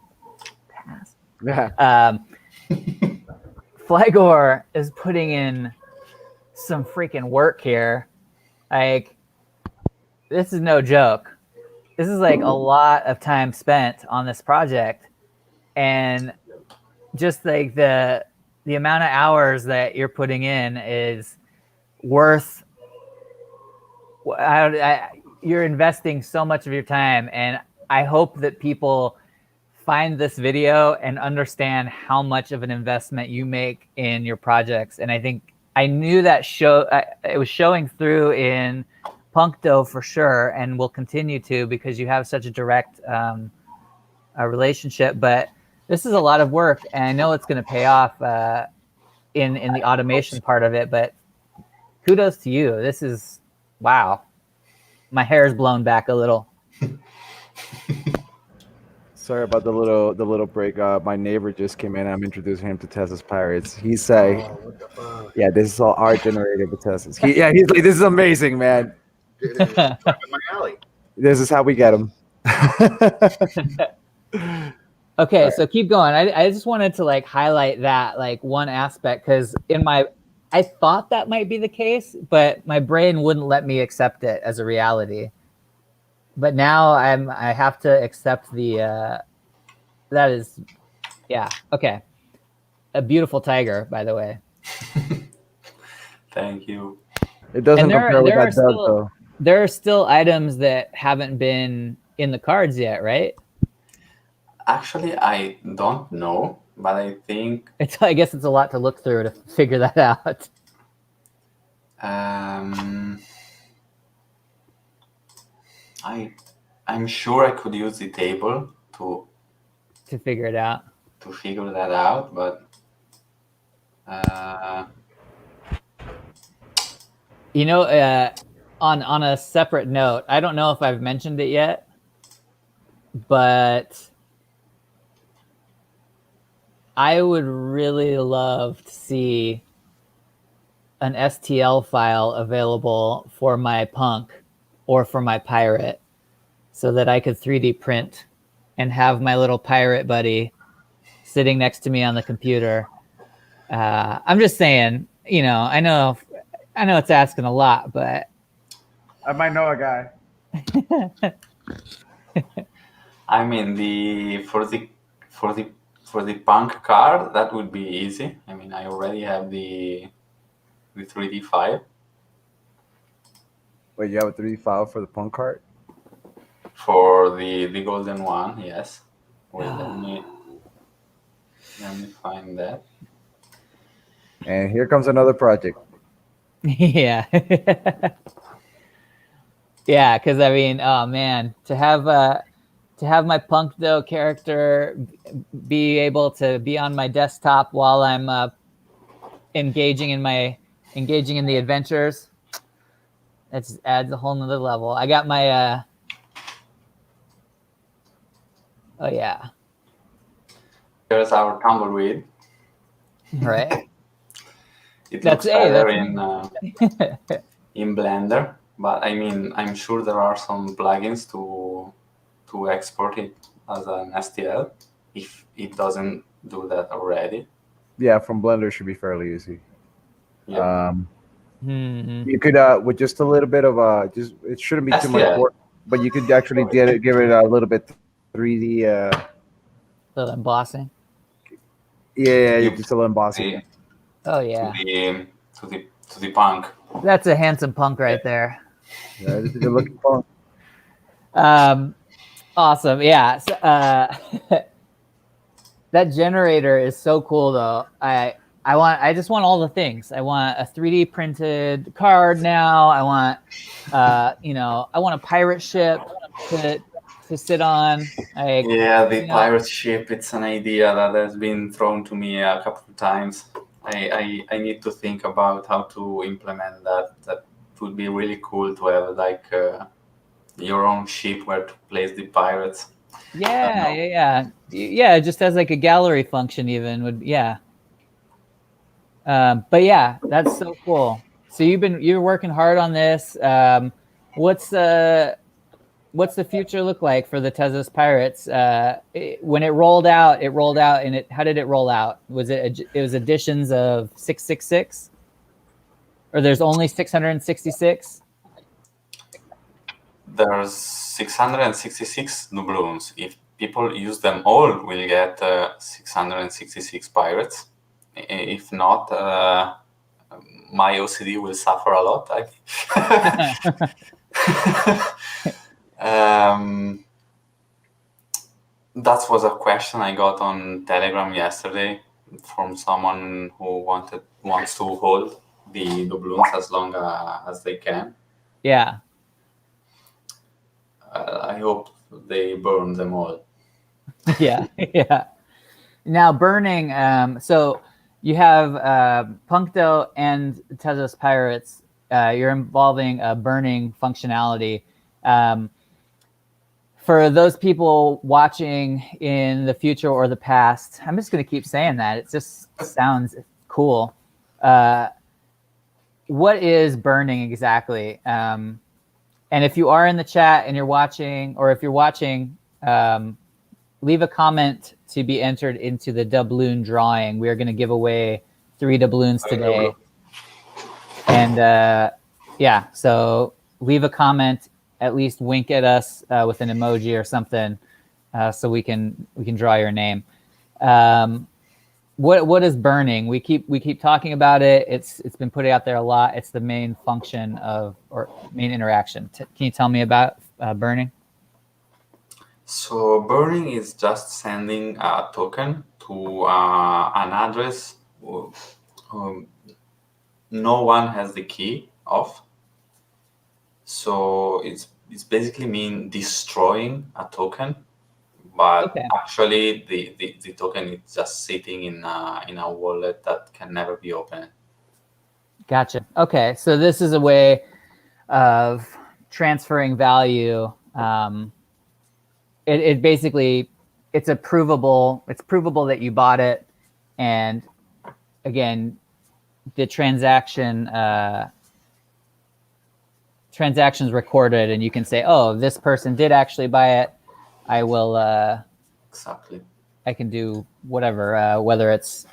Flyghor is putting in some freaking work here. Like, this is no joke. This is like a lot of time spent on this project, and just like the amount of hours that you're putting in is worth. You're investing so much of your time, and I hope that people find this video and understand how much of an investment you make in your projects. And I think I knew that it was showing through in Puncto for sure, and will continue to because you have such a direct a relationship. But this is a lot of work, and I know it's going to pay off in the automation part of it. But kudos to you. This is wow. My hair is blown back a little. Sorry about the little break. My neighbor just came in. I'm introducing him to TezosPirates. He's saying, "Yeah, this is all art generated with Tezos." He's like, "This is amazing, man. This is right up my alley. This is how we get them." Okay, so keep going. I just wanted to like highlight that like one aspect because I thought that might be the case, but my brain wouldn't let me accept it as a reality. But now I have to accept that is, yeah, okay. A beautiful tiger, by the way. Thank you. It doesn't compare with that dog, though. There are still items that haven't been in the cards yet, right? Actually, I don't know, but I think I guess it's a lot to look through to figure that out. I'm sure I could use the table to figure it out. To figure that out, but on a separate note, I don't know if I've mentioned it yet, but I would really love to see an STL file available for my punk or for my pirate so that I could 3D print and have my little pirate buddy sitting next to me on the computer. I'm just saying, I know it's asking a lot, but I might know a guy. I mean, for the punk card, that would be easy. I mean, I already have the 3D file. Wait, you have a 3D file for the punk cart? For the golden one, yes. Wait, let me find that. And here comes another project. yeah. Yeah, because I mean, oh man, to have my Punkdo character be able to be on my desktop while I'm engaging in the adventures, that just adds a whole nother level. I got my oh yeah, Here's our tumbleweed. right. It That's looks hey, better that's in Blender, but I mean, I'm sure there are some plugins to export it as an STL if it doesn't do that already. Yeah, from Blender should be fairly easy. Yeah. You could with just a little bit of just it shouldn't be too much STL. work, but you could actually give it a little bit 3D. Little embossing. Yeah, just a little embossing. Oh yeah. To the punk. That's a handsome punk right there. Yeah, this is a looking punk. Awesome. Yeah. So, that generator is so cool though. I just want all the things. I want a 3D printed card now. I want I want a pirate ship to sit on. The pirate ship, it's an idea that has been thrown to me a couple of times. I need to think about how to implement that. That would be really cool to have like your own ship where to place the pirates. Yeah. Just as like a gallery function, even would But yeah, that's so cool. So you're working hard on this. What's the future look like for the TezosPirates? When it rolled out, and how did it roll out? Was it was editions of 666, or there's only 666? There's 666 doubloons. If people use them all, we'll get 666 pirates. If not, my OCD will suffer a lot, I think. That was a question I got on Telegram yesterday from someone who wants to hold the doubloons as long as they can. Yeah. I hope they burn them all. Yeah. Now burning. So you have Punkdo and TezosPirates. You're involving a burning functionality. For those people watching in the future or the past, I'm just going to keep saying that. It just sounds cool. What is burning exactly? And if you are in the chat and you're watching, or if you're watching, leave a comment to be entered into the doubloon drawing. We are going to give away 3 doubloons today. And so leave a comment, at least wink at us with an emoji or something, so we can draw your name. What is burning? We keep talking about it. It's been put out there a lot. It's the main function or main interaction. Can you tell me about burning? So burning is just sending a token to an address no one has the key of. So it's basically mean destroying a token, but actually the token is just sitting in a wallet that can never be opened. Gotcha. Okay, so this is a way of transferring value. It basically, it's provable that you bought it, and again, the transactions recorded, and you can say, oh, this person did actually buy it. I will Exactly. I can do whatever, whether it's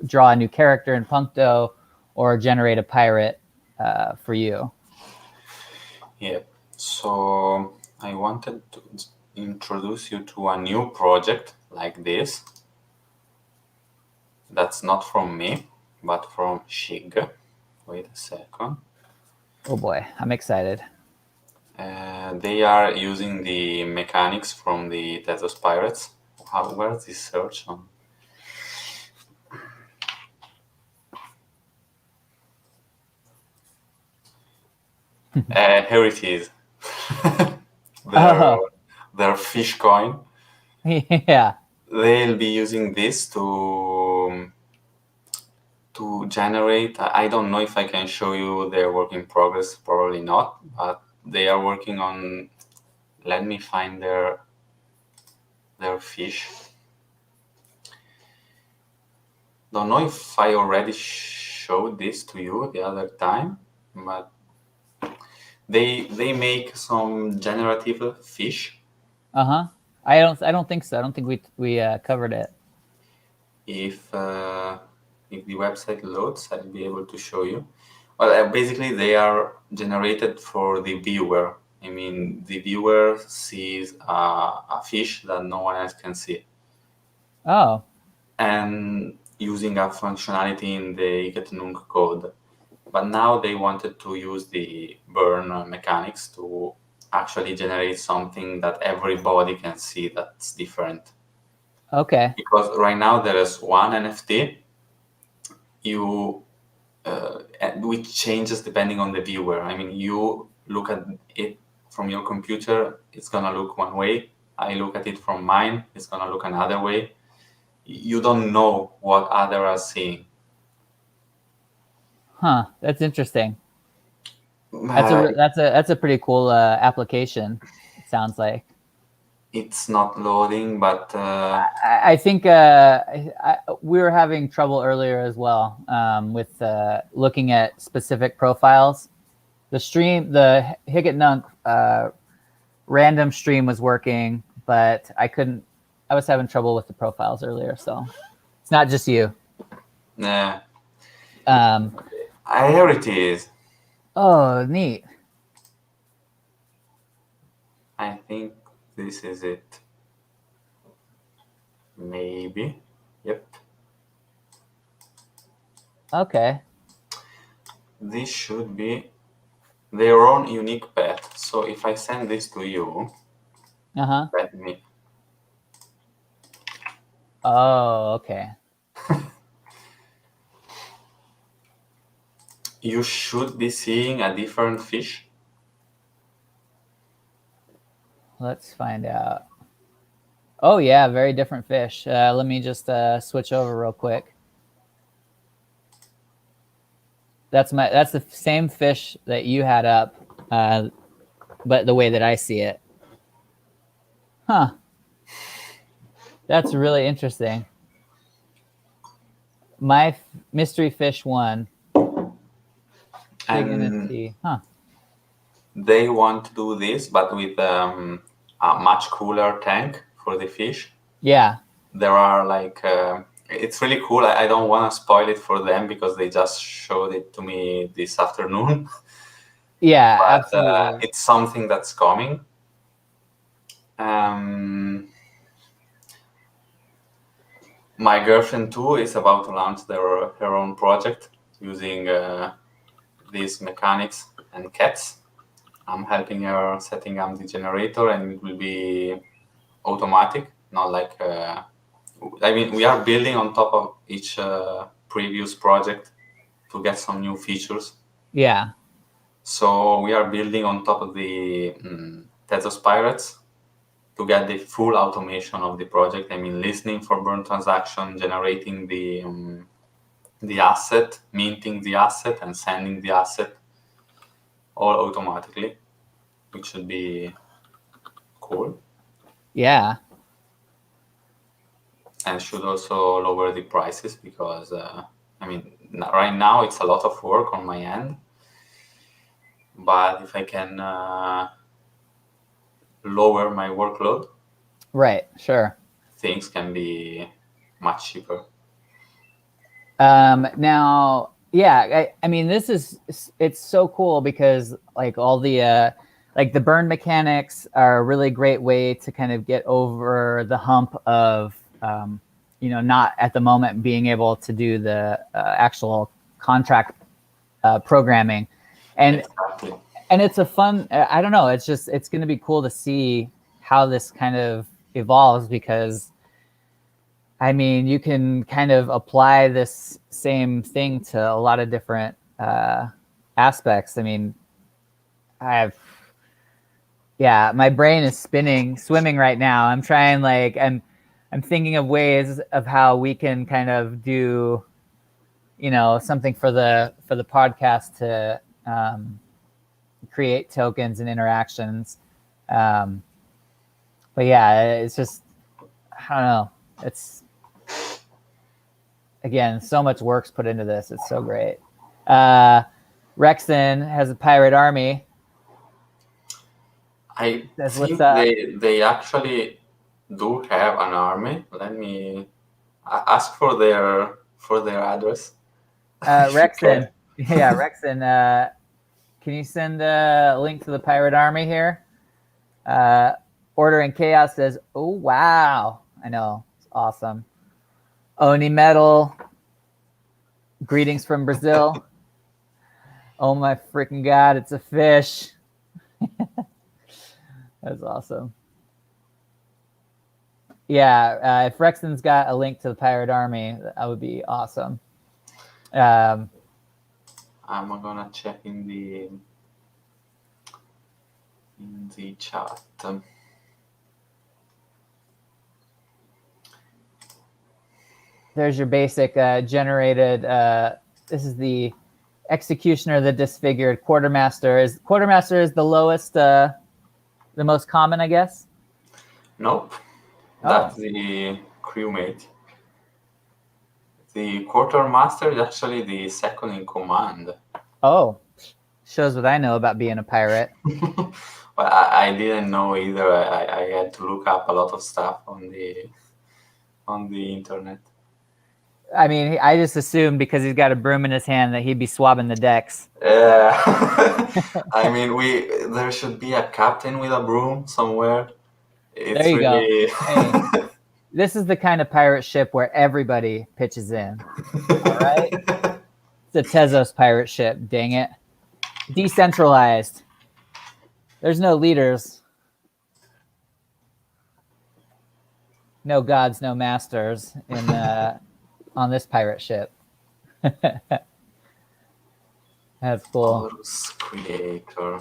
draw a new character in Puncto or generate a pirate for you. Yeah. So I wanted to introduce you to a new project like this. That's not from me, but from Shig. Wait a second. Oh boy, I'm excited. They are using the mechanics from the TezosPirates. Where's this search on? Here it is. Their fish coin. Yeah. They'll be using this to generate. I don't know if I can show you their work in progress. Probably not, but they are working on. Let me find their fish. Don't know if I already showed this to you the other time, but they make some generative fish. I don't think so. I don't think we covered it. If the website loads, I'll be able to show you. Well, basically they are generated for the viewer. I mean, the viewer sees a fish that no one else can see. Oh. And using a functionality in the getnunk code. But now they wanted to use the burn mechanics to actually generate something that everybody can see that's different. Okay. Because right now there is one NFT, which changes depending on the viewer. I mean, you look at it from your computer, it's gonna look one way. I look at it from mine, it's gonna look another way. You don't know what others are seeing. Huh. That's interesting. That's a pretty cool application. It sounds like. It's not loading, but I think we were having trouble earlier as well with looking at specific profiles. The Higgit random stream was working, but I was having trouble with the profiles earlier, so it's not just you. Here it is. Oh, neat. I think this is it. Maybe. Yep. Okay. This should be their own unique pet. So if I send this to you, let me. Oh, okay. You should be seeing a different fish. Let's find out. Oh yeah, very different fish. Let me just switch over real quick. That's the same fish that you had up, but the way that I see it. Huh. That's really interesting. My mystery fish 1. And they want to do this, but with a much cooler tank for the fish. Yeah. There are like, it's really cool. I don't want to spoil it for them because they just showed it to me this afternoon. Yeah, but, absolutely. it's something that's coming. My girlfriend too is about to launch her own project using these mechanics and cats. I'm helping her setting up the generator, and it will be automatic, not like. I mean, we are building on top of each previous project to get some new features. Yeah. So we are building on top of the TezosPirates to get the full automation of the project. I mean, listening for burn transaction, generating the asset, minting the asset, and sending the asset all automatically, which should be cool. Yeah. And should also lower the prices because, I mean, right now it's a lot of work on my end, but if I can lower my workload, Right. Sure. things can be much cheaper. Now, yeah, I mean, it's so cool because like all the like the burn mechanics are a really great way to kind of get over the hump of not at the moment being able to do the actual contract programming, and Exactly. and it's a fun. I don't know. It's going to be cool to see how this kind of evolves because I mean, you can kind of apply this same thing to a lot of different aspects. I mean, my brain is swimming right now. I'm trying I'm thinking of ways of how we can kind of do, something for the podcast to create tokens and interactions. But yeah, it's just, I don't know. It's, again, so much work's put into this. It's so great. Rexon has a pirate army. I Says, think "What's up?" they actually do have an army. Let me ask for their address. Rexon, yeah, Rexon. Can you send a link to the pirate army here? Order and Chaos says, "Oh wow, I know, it's awesome." Oni Metal, greetings from Brazil. Oh my freaking god, it's a fish. That's awesome. Yeah, if Rexon's got a link to the pirate army, that would be awesome. I'm gonna check in the chat. There's your basic generated. This is the Executioner, the Disfigured. Quartermaster is the lowest, the most common, I guess. Nope, that's the crewmate. The quartermaster is actually the second in command. Oh, shows what I know about being a pirate. Well, I didn't know either. I had to look up a lot of stuff on the internet. I mean, I just assumed because he's got a broom in his hand that he'd be swabbing the decks. Yeah. I mean, there should be a captain with a broom somewhere. It's there you really... go. Hey, this is the kind of pirate ship where everybody pitches in. All right? It's a Tezos pirate ship, dang it. Decentralized. There's no leaders. No gods, no masters in on this pirate ship. That's cool. Horus Creator.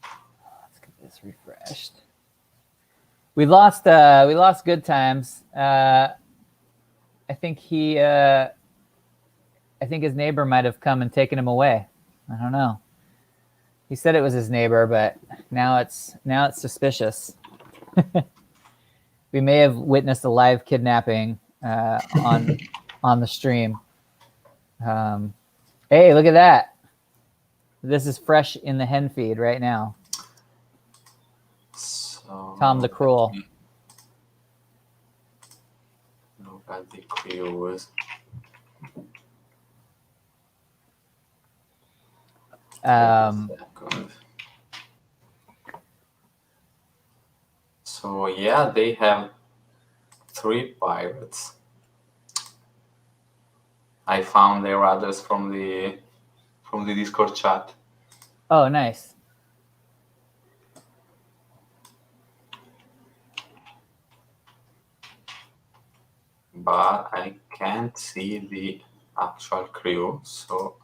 Let's get this refreshed. We lost Good Times. I think his neighbor might have come and taken him away. I don't know. He said it was his neighbor, but now it's suspicious. We may have witnessed a live kidnapping on the stream. Hey, look at that! This is fresh in the hen feed right now. So, Tom the Cruel. Look at the crews. So yeah, they have 3 pirates. I found their address from the Discord chat. Oh, nice. But I can't see the actual crew, so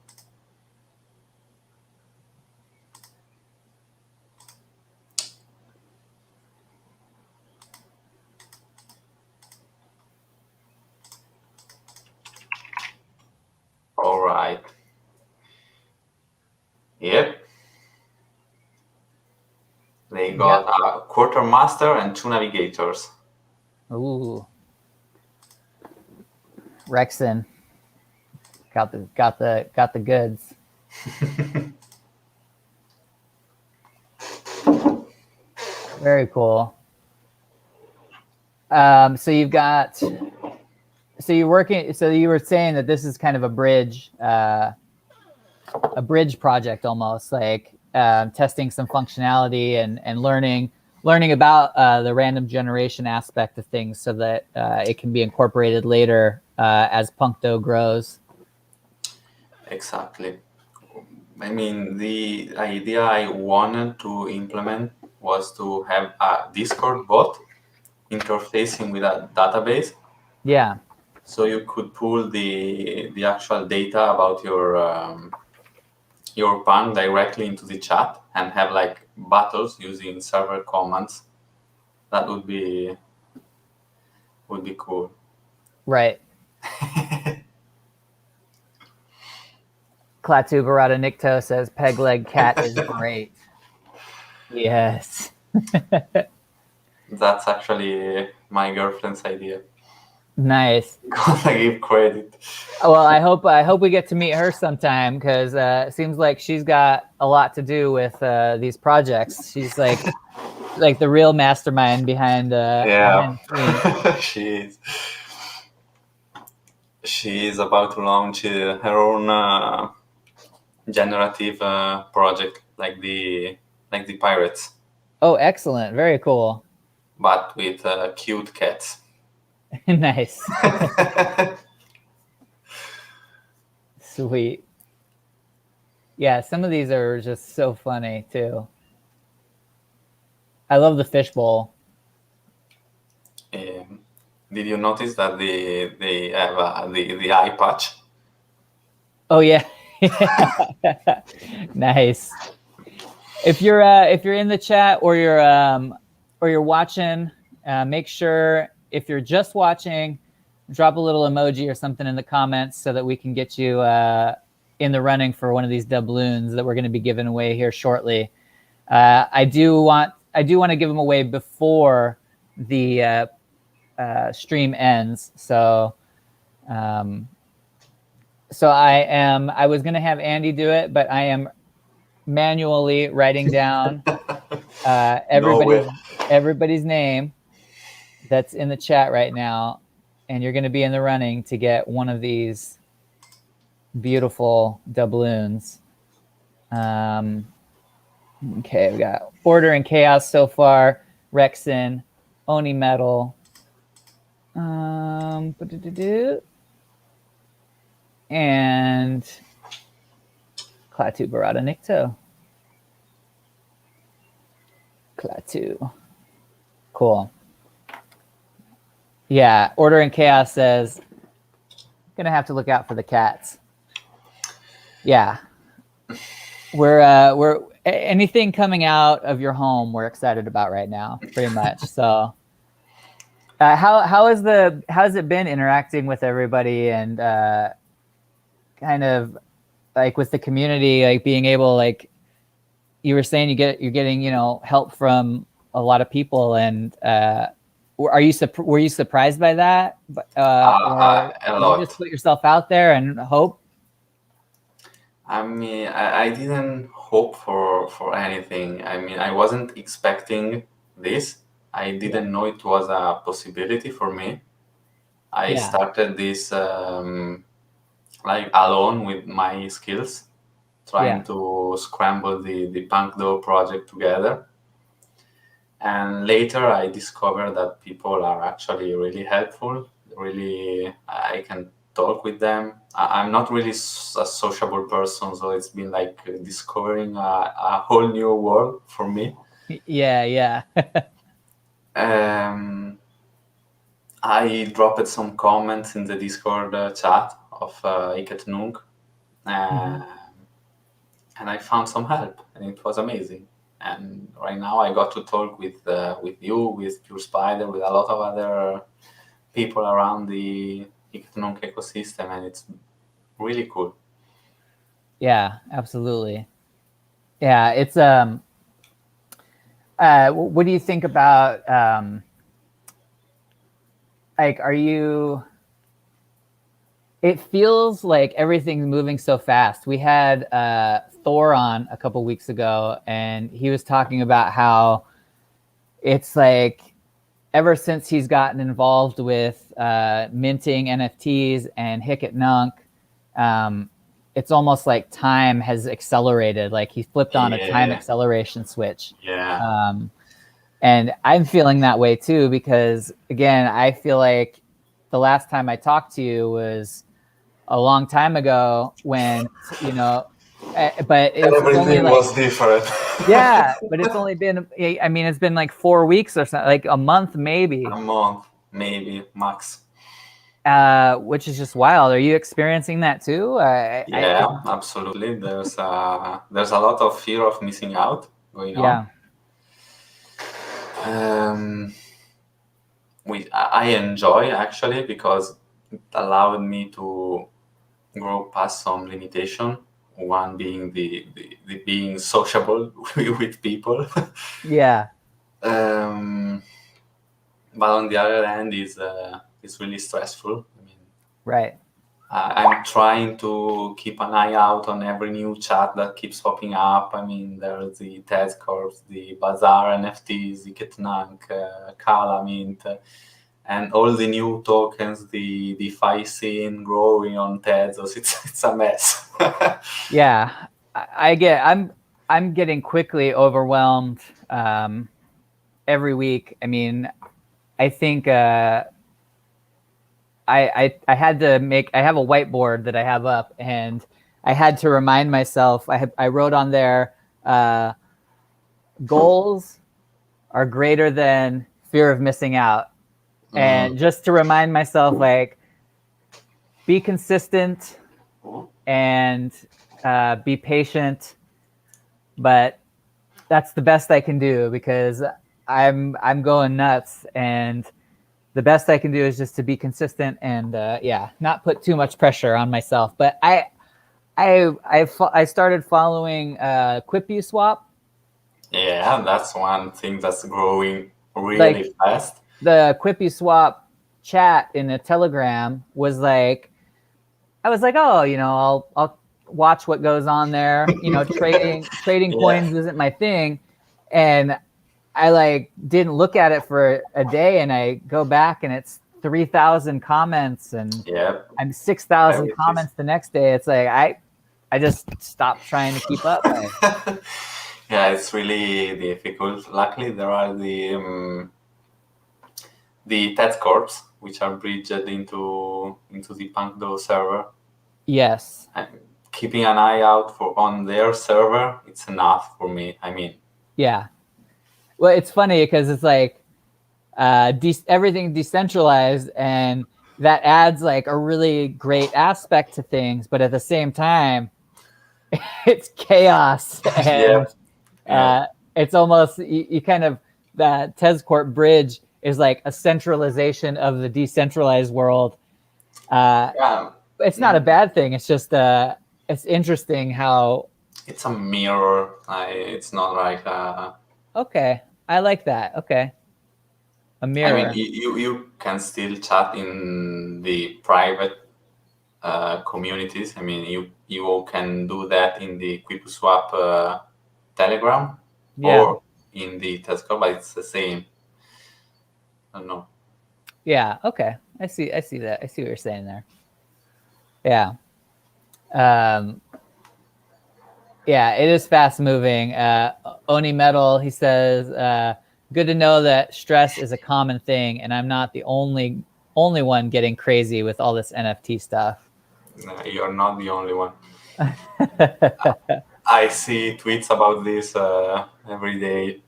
all right. Yep. They got a quartermaster and 2 navigators. Ooh. Rexon got the goods. Very cool. So you've got, so you're working, so you were saying that this is kind of a bridge project, almost like testing some functionality and learning about the random generation aspect of things so that it can be incorporated later as Puncto grows. Exactly. I mean, the idea I wanted to implement was to have a Discord bot interfacing with a database. Yeah. So you could pull the actual data about your punk directly into the chat and have like battles using server commands. That would be cool. Right. Klaatu Barada Nikto says Peg Leg Cat is great. Yes. That's actually my girlfriend's idea. Nice. I give credit. Well, I hope we get to meet her sometime, because it seems like she's got a lot to do with these projects. She's like the real mastermind behind Yeah, behind she is about to launch her own generative project, like the pirates, Oh, excellent. Very cool. but with cute cats. Nice. Sweet. Yeah, some of these are just so funny too. I love the fishbowl. Did you notice that they have the eye patch? Oh yeah. Nice. If you're in the chat or you're watching, make sure, if you're just watching, drop a little emoji or something in the comments so that we can get you in the running for one of these doubloons that we're going to be giving away here shortly. I do want to give them away before the stream ends. So I was going to have Andy do it, but I am manually writing down everybody's name that's in the chat right now, and you're going to be in the running to get one of these beautiful doubloons. Okay, we got Order and Chaos so far, Rexon, Oni Metal, and Klaatu Barada Nikto. Klaatu. Cool. Yeah, Order and Chaos says, gonna have to look out for the cats. Yeah. We're anything coming out of your home we're excited about right now, pretty much. So how has it been interacting with everybody and kind of like with the community, like being able, like you were saying, you're getting help from a lot of people, and were you surprised by that? Or A lot. you just put yourself out there and hope? I mean, I didn't hope for anything. I mean, I wasn't expecting this. I didn't know it was a possibility for me. I started this like alone with my skills, trying to scramble the Punkdo project together. And later I discovered that people are actually really helpful. Really, I can talk with them. I'm not really a sociable person, so it's been like discovering a whole new world for me. Yeah. I dropped some comments in the Discord chat of Iket Nung, and I found some help, and it was amazing. And right now I got to talk with you, with Pure Spider, with a lot of other people around the Iket Nung ecosystem, and it's really cool. Yeah, absolutely. Yeah, it's what do you think about like, are you It feels like everything's moving so fast. We had Thor on a couple weeks ago, and he was talking about how it's like ever since he's gotten involved with minting NFTs and Hic et Nunc, it's almost like time has accelerated. Like he flipped on a time acceleration switch. Yeah. And I'm feeling that way too, because again, I feel like the last time I talked to you was a long time ago when, you know, but it was only Everything like, was different. yeah, but it's only been, I mean, it's been like 4 weeks or something, like a month maybe. A month, maybe max. Which is just wild. Are you experiencing that too? Yeah, absolutely. There's a lot of fear of missing out going on. I enjoy actually because it allowed me to grow past some limitation. One being the being sociable with people. Yeah. But on the other hand, it's really stressful. I mean, right. I'm trying to keep an eye out on every new chat that keeps popping up. I mean, there's the Tez Corps, the Bazaar NFTs, the Hic et Nunc, Kala Mint, and all the new tokens, the DeFi scene growing on Tezos. It's a mess. Yeah, I'm getting quickly overwhelmed every week. I mean, I think I had to I have a whiteboard that I have up, and I had to remind myself. I wrote on there, goals are greater than fear of missing out, and just to remind myself, like, be consistent and be patient, but that's the best I can do because I'm going nuts, and the best I can do is just to be consistent and not put too much pressure on myself. But I started following QuipuSwap. Yeah, that's one thing that's growing really fast. The QuipuSwap chat in a Telegram was like, I was like, oh, you know, I'll watch what goes on there. You know, trading coins isn't my thing, and I like didn't look at it for a day, and I go back and it's 3,000 comments, and I'm 6,000 comments the next day. It's like I just stopped trying to keep up. Yeah, it's really difficult. Luckily, there are the Tez Corps, which are bridged into the Punkdo server. Yes. And keeping an eye out on their server, it's enough for me. I mean. Yeah. Well, it's funny because it's like everything decentralized, and that adds like a really great aspect to things. But at the same time, it's chaos, and it's almost you kind of that TezCorp bridge is like a centralization of the decentralized world. It's not a bad thing. It's just it's interesting how it's a mirror. It's not like okay, I like that. Okay, a mirror. I mean, you can still chat in the private communities. I mean, you all can do that in the QuipuSwap Telegram or in the TezCorp, but it's the same. I don't know. Yeah. Okay. I see that. I see what you're saying there. Yeah. Yeah, it is fast moving. Oni Metal, he says, good to know that stress is a common thing, and I'm not the only one getting crazy with all this NFT stuff. No, you're not the only one. I see tweets about this every day.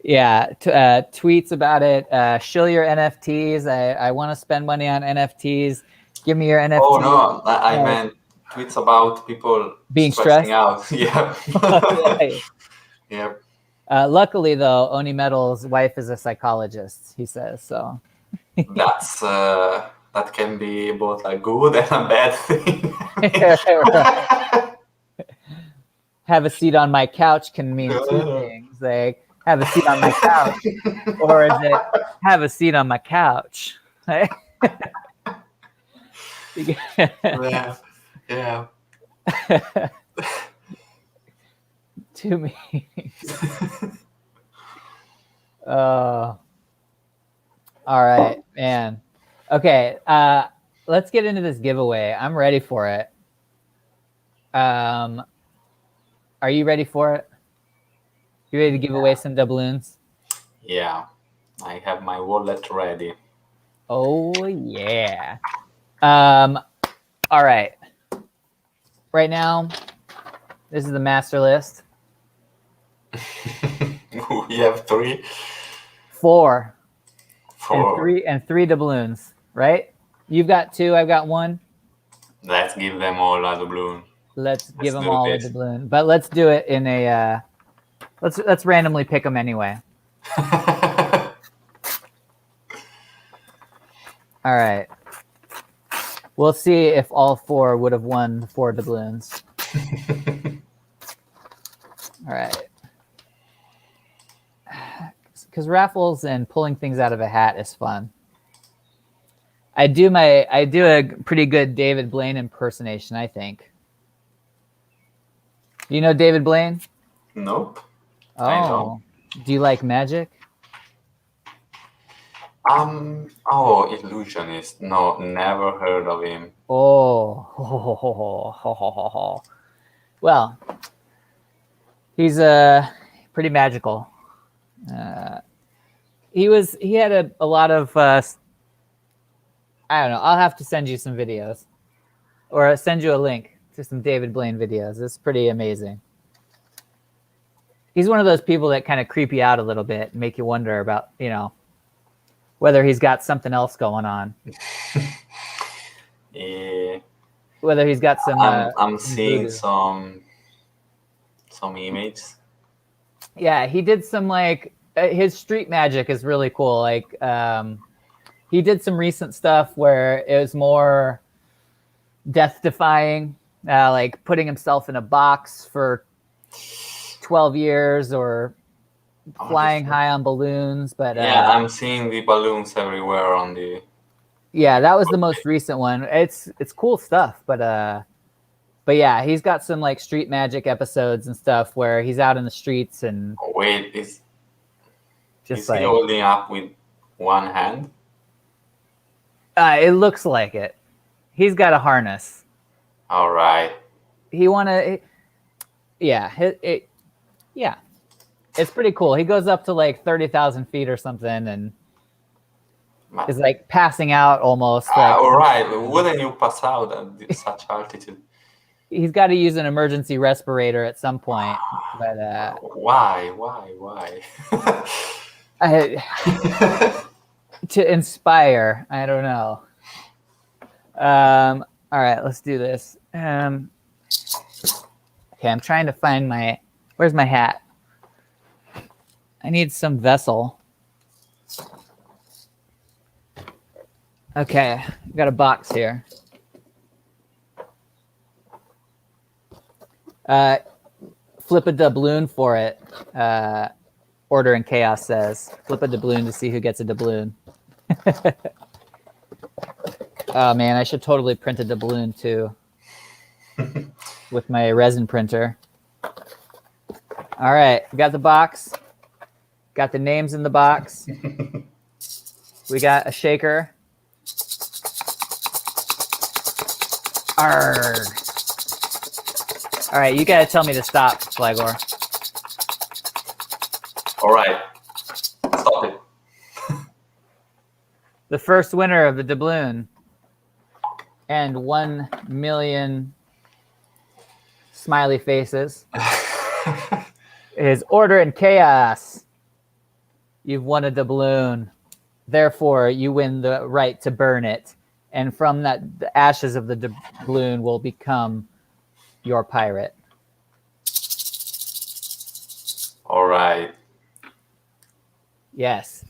Yeah, tweets about it. Shill your NFTs. I want to spend money on NFTs. Give me your NFT. Oh no, I meant tweets about people being stressing stressed out. Yeah. Okay. Yeah. Luckily, though, Oni Metal's wife is a psychologist, he says. So that's that can be both a good and a bad thing. Have a seat on my couch can mean two things. Like have a seat on my couch, or is it have a seat on my couch? Yeah. Yeah. Too mean. All right, man. Okay, let's get into this giveaway. I'm ready for it. Are you ready for it? You ready to give away some doubloons? Yeah. I have my wallet ready. Oh yeah. All right. Right now, this is the master list. We have 3. 4 4. and three doubloons, right? You've got 2, I've got 1. Let's give them all a doubloon. Let's give them do all this. a doubloon, but let's do it in a. Let's randomly pick them anyway. All right. We'll see if all 4 would have won 4 doubloons. All right. Because raffles and pulling things out of a hat is fun. I do a pretty good David Blaine impersonation, I think. Do you know David Blaine? Nope. Oh. I know. Do you like magic? Illusionist. No, never heard of him. Oh. Well, he's pretty magical. He had a lot of I don't know. I'll have to send you some videos, or send you a link to some David Blaine videos. It's pretty amazing. He's one of those people that kind of creep you out a little bit and make you wonder about, whether he's got something else going on. Yeah. Whether he's got some. I'm seeing voodoo. some images. Yeah, he did some his street magic is really cool. He did some recent stuff where it was more death-defying, like putting himself in a box for 12 years or flying high on balloons. But yeah, I'm seeing the balloons everywhere on the. Yeah, that was the most recent one. It's cool stuff, but yeah, he's got some street magic episodes and stuff where he's out in the streets and Wait, is just he holding up with one hand? It looks like it. He's got a harness. All right. Yeah, yeah, it's pretty cool. He goes up to 30,000 feet or something and is passing out almost. All right, wouldn't you pass out at such altitude? He's got to use an emergency respirator at some point, but why? To inspire, I don't know. All right, let's do this. Okay, I'm trying to find where's my hat? I need some vessel. Okay, I've got a box here. Flip a doubloon for it. Order in Chaos says. Flip a doubloon to see who gets a doubloon. Oh man, I should totally print a doubloon too. With my resin printer. All right, we got the box. Got the names in the box. We got a shaker. Arrrr. All right, you gotta tell me to stop, Flyghor. All right, stop it. The first winner of the doubloon and 1 million smiley faces is Order in Chaos. You've won a doubloon. Therefore, you win the right to burn it. And from that, the ashes of the doubloon will become your pirate. All right. Yes.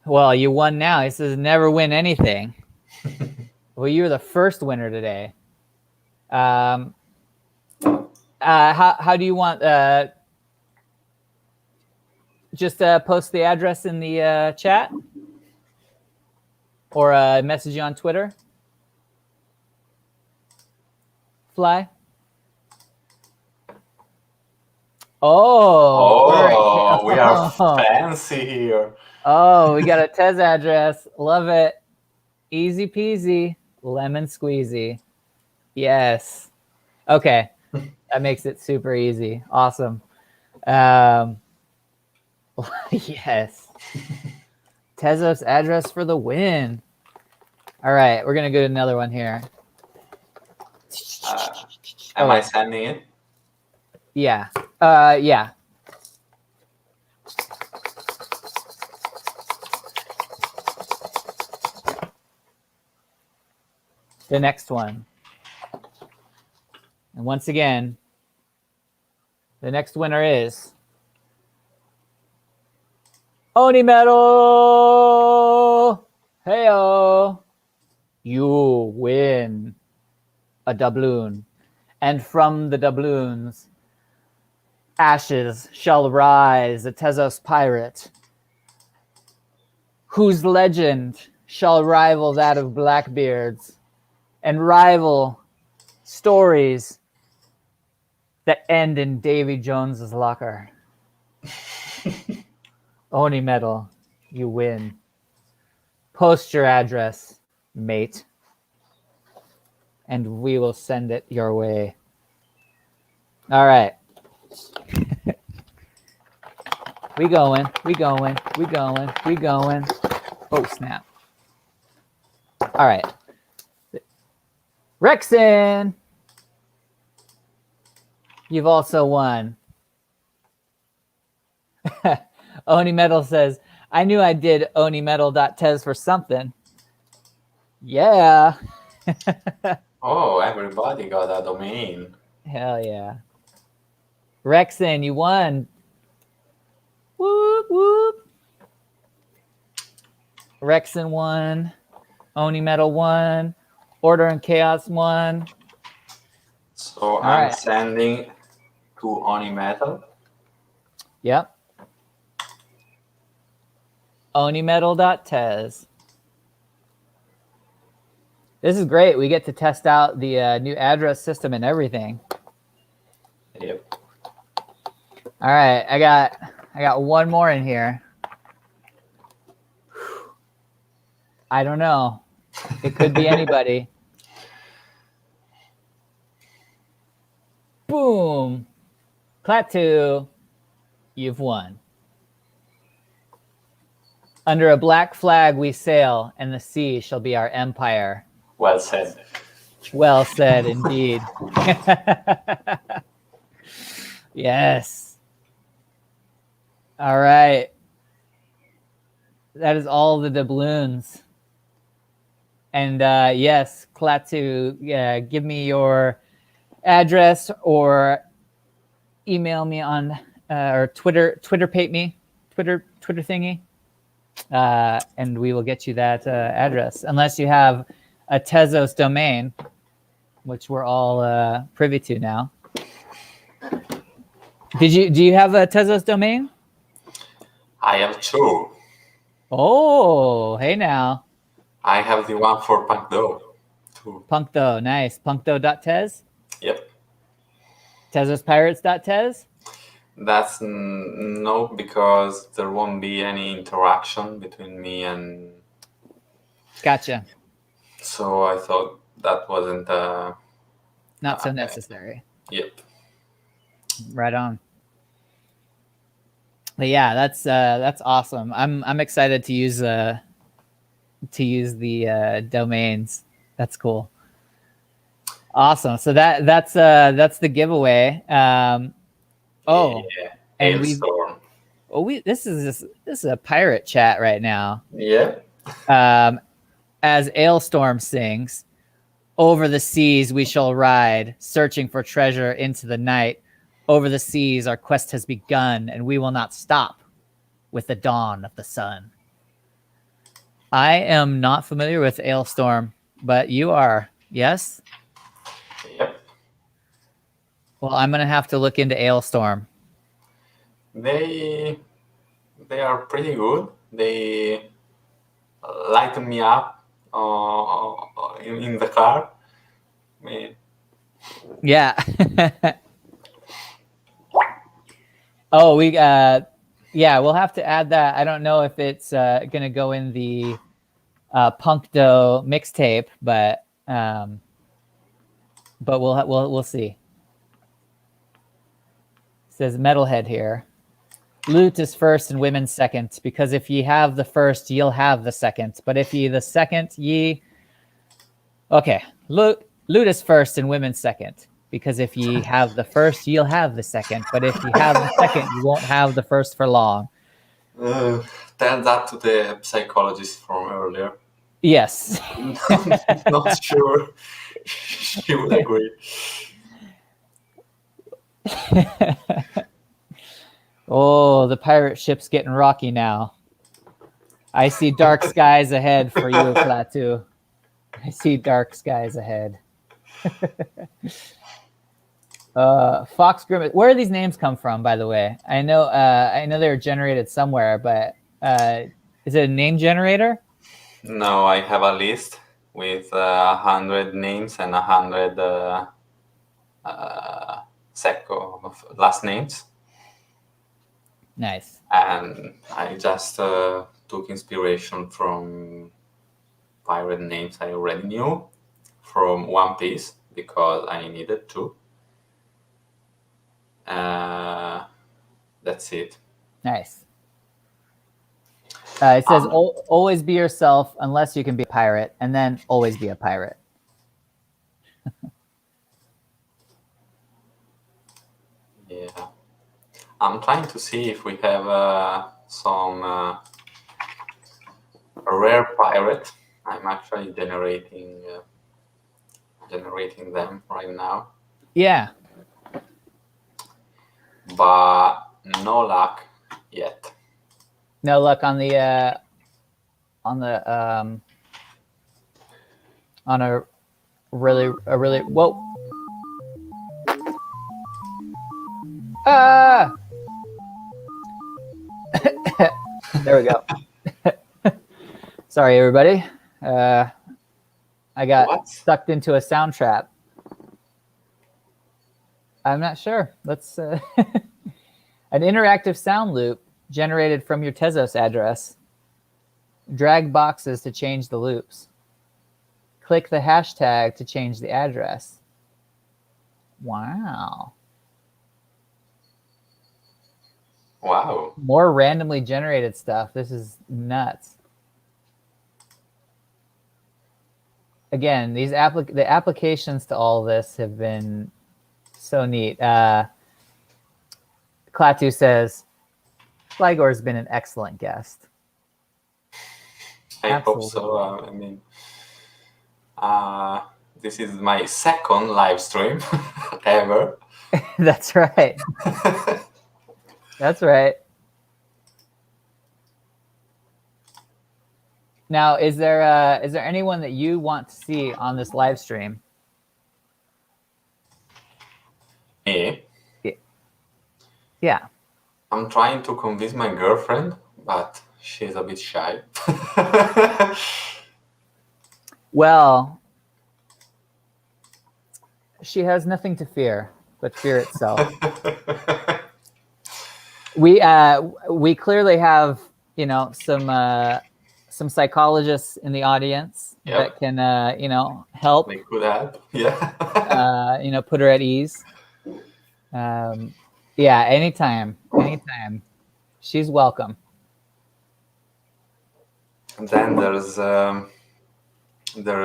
Well, you won now. He says never win anything. Well, you were the first winner today. How do you want? Just post the address in the chat. or message you on Twitter? Fly? Oh, we are fancy here. Oh, we got a Tez address. Love it. Easy peasy, lemon squeezy. Yes. Okay. That makes it super easy. Awesome. Yes. Tezos address for the win. All right, we're gonna go to another one here. Am I sending it? Yeah. Yeah. The next one. And once again, the next winner is Oni Metal. Heyo. You win a doubloon. And from the doubloons, ashes shall rise a Tezos pirate, whose legend shall rival that of Blackbeard's, and rival stories that end in Davy Jones's locker. Oni Metal, you win. Post your address, mate, and we will send it your way. All right. We going. Oh, snap. All right. Rexon, you've also won. Oni Metal says, I knew I did onimetal.tez for something. Yeah. Oh, everybody got a domain. Hell yeah. Rexon, you won. Whoop, whoop. Rexon won. Oni Metal won. Order and Chaos won. So I'm sending to Oni Metal. Yep. onimetal.tez. This is great. We get to test out the new address system and everything. Yep. All right, I got one more in here. I don't know. It could be anybody. Boom. Klaatu, you've won. Under a black flag we sail, and the sea shall be our empire. Well said. Well said, indeed. Yes. All right. That is all the doubloons. And yes, Klaatu, give me your address or email me on or Twitter pate me, Twitter thingy, and we will get you that address. Unless you have a Tezos domain, which we're all privy to now. Do you have a Tezos domain? I have two. Oh, hey now. I have the one for Punkdo. Punkdo, nice. Punkdo.tez? Yep. TezosPirates.tez? That's no, because there won't be any interaction between me and... Gotcha. So I thought that wasn't... Not so necessary. Yep. Right on. But yeah, that's awesome. I'm excited to use the domains. That's cool. Awesome. So that's the giveaway. And this is a pirate chat right now. Yeah. As Ailstorm sings, over the seas we shall ride, searching for treasure into the night. Over the seas our quest has begun, and we will not stop with the dawn of the sun. I am not familiar with Ailstorm, but you are, yes? Yep. Well, I'm going to have to look into Ailstorm. They are pretty good. They lighten me up in the car. I mean, Yeah. Oh, yeah, we'll have to add that. I don't know if it's gonna go in the Punkdo mixtape, but we'll see. It says Metalhead here. Loot is first and women second, because if ye have the first, ye'll have the second. But if ye the second, ye... Okay, loot is first and women second, because if ye have the first, ye'll have the second. But if ye have the second, you won't have the first for long. tell that to the psychologist from earlier. Yes. Not sure she would agree. Oh, the pirate ship's getting rocky now. I see dark skies ahead for you, Klaatu. I see dark skies ahead. Fox Grimace. Where do these names come from, by the way? I know they were generated somewhere, but is it a name generator? No, I have a list with 100 names and 100 last names. Nice. And I just took inspiration from pirate names I already knew from One Piece because I needed to. That's it. Nice. It says always be yourself unless you can be a pirate, and then always be a pirate. Yeah. I'm trying to see if we have some rare pirate. I'm actually generating them right now. Yeah. But no luck yet. No luck on a really whoa. Ah! There we go. Sorry, everybody. I got sucked into a sound trap. I'm not sure. Let's an interactive sound loop generated from your Tezos address. Drag boxes to change the loops. Click the hashtag to change the address. Wow. Wow. More randomly generated stuff. This is nuts. Again, the applications to all this have been so neat. Klaatu says, Flyghor's been an excellent guest. I hope so. I mean, this is my second live stream ever. That's right. That's right. Now, is there anyone that you want to see on this live stream? Me? Yeah. I'm trying to convince my girlfriend, but she's a bit shy. Well, she has nothing to fear but fear itself. We clearly have, some psychologists in the audience that can help. They could help. Yeah. Put her at ease. Yeah, anytime. She's welcome. And then there's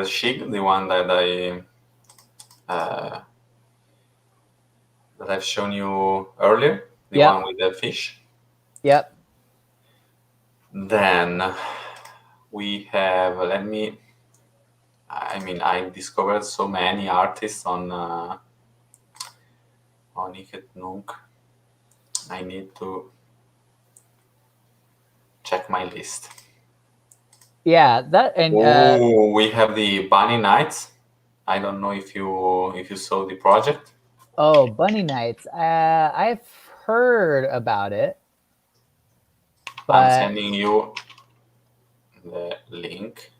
Shig, the one that I've shown you earlier, the one with the fish. Yep. Then we have, I discovered so many artists on Iket Nunk. I need to check my list. Yeah, that and we have the Bunny Nights. I don't know if you saw the project. Oh, Bunny Nights. I've heard about it. But I'm sending you the link.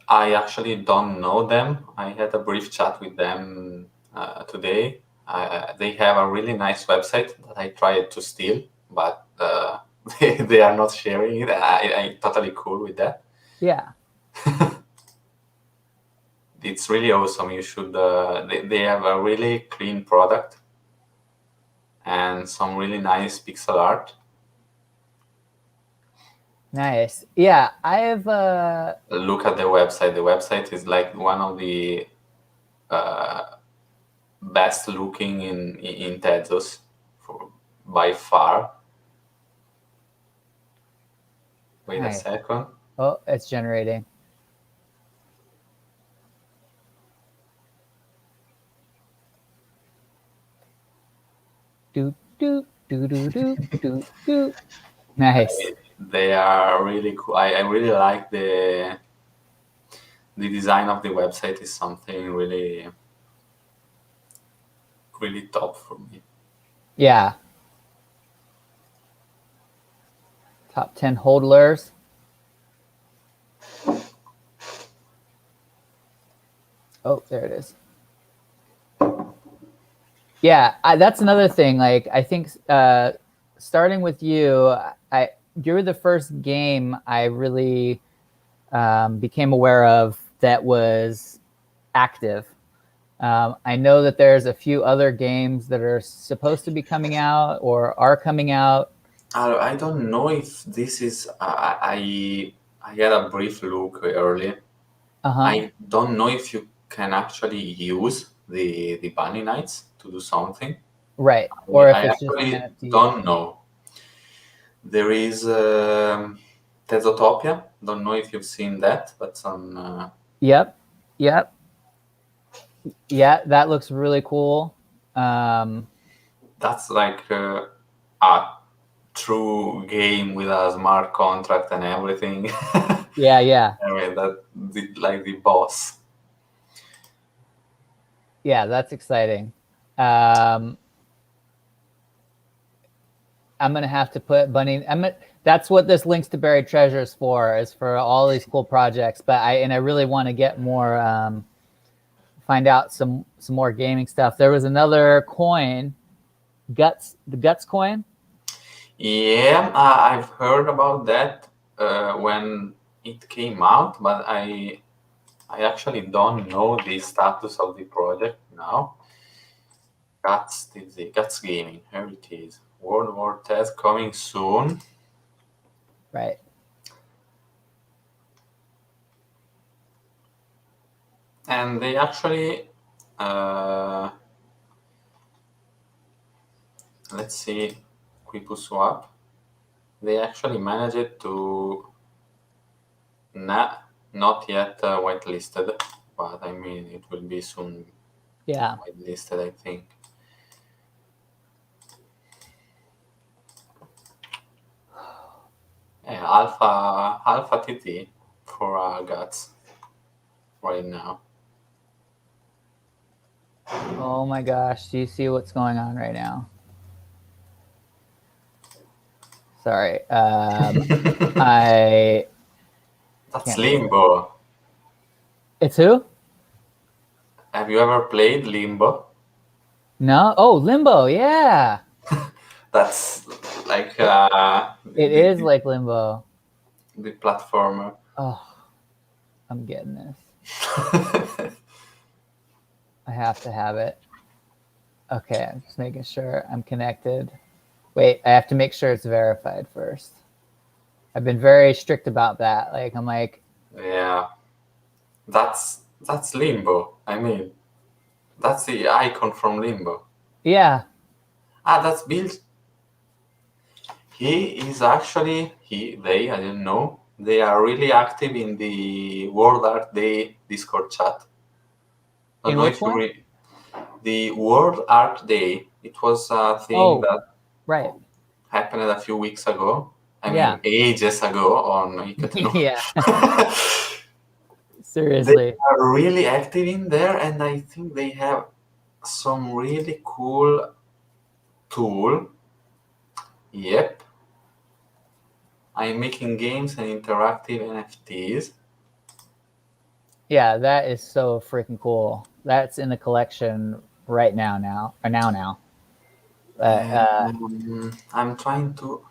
I actually don't know them. I had a brief chat with them today. They have a really nice website that I tried to steal, but they are not sharing it. I'm totally cool with that. Yeah. It's really awesome. You should. They have a really clean product and some really nice pixel art. Nice. Yeah, I've Look at the website. The website is like one of the best looking in Tezos by far. Wait a Nice. second. Oh, it's generating. Do do do do do do do. Nice. They are really cool. I really like the design of the website. Is something really really top for me. Yeah. Top 10 hodlers. Oh, there it is. Yeah, that's another thing. Like, I think starting with you, you're the first game I really became aware of that was active. I know that there's a few other games that are supposed to be coming out or are coming out. I don't know if this is. I had a brief look earlier. I don't know if you can actually use the bunny nights to do something. Right. Or if I it's just actually NFT. don't know. There is Tezotopia. Don't know if you've seen that, but on. Yep. Yep. Yeah, that looks really cool. That's like a true game with a smart contract and everything. Yeah, yeah. I mean, like the boss. Yeah, that's exciting. I'm gonna have to put Bunny. That's what this links to buried treasures for, is for all these cool projects. But I really want to get more, find out some more gaming stuff. There was another coin, the Guts coin. Yeah, I've heard about that when it came out, but I actually don't know the status of the project now. Guts Gaming, here it is. World War Test coming soon. Right. And they actually, let's see, Quipu Swap. They actually managed to not yet whitelisted, but I mean it will be soon. Yeah. Whitelisted, I think. Yeah, Alpha TT for Guts right now. Oh my gosh! Do you see what's going on right now? Sorry. That's Limbo. It's who? Have you ever played Limbo? No. Oh, Limbo. Yeah. That's like it is like Limbo. The platformer. Oh, I'm getting this. I have to have it. Okay, I'm just making sure I'm connected. Wait, I have to make sure it's verified first. I've been very strict about that. Like, I'm like, yeah, that's Limbo. I mean, that's the icon from Limbo. Yeah. That's built. He is actually they. I don't know. They are really active in the World Art Day Discord chat. I don't know if you the World Art Day. It was a thing that happened a few weeks ago. I mean, ages ago on Yeah. Seriously. They are really active in there, and I think they have some really cool tool. Yep. I'm making games and interactive NFTs. Yeah, that is so freaking cool. That's in the collection right now. I'm trying to.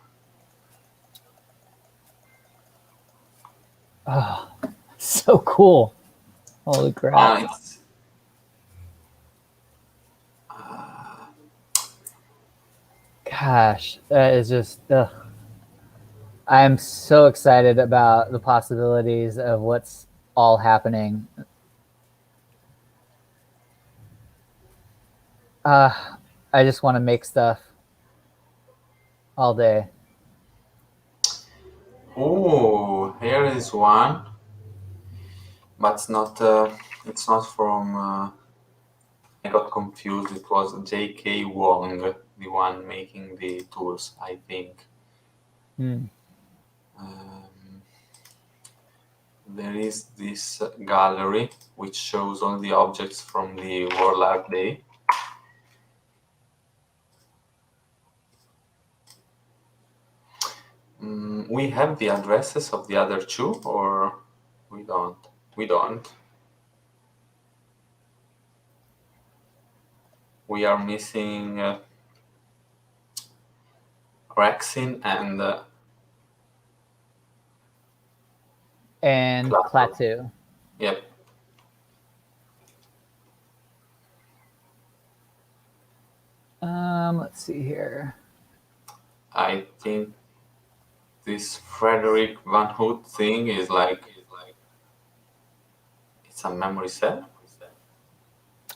Oh, so cool. Holy crap. It's. Gosh, that is just. Ugh. I'm so excited about the possibilities of what's all happening. I just want to make stuff all day. Oh, here is one, but it's not from. I got confused. It was J.K. Wong, the one making the tools, I think. Hmm. There is this gallery which shows all the objects from the World Art Day. We have the addresses of the other two, or we don't? We don't. We are missing Rexin and And Klaatu. Yep. Let's see here. I think this Frederick Van Hoot thing is like it's a memory set.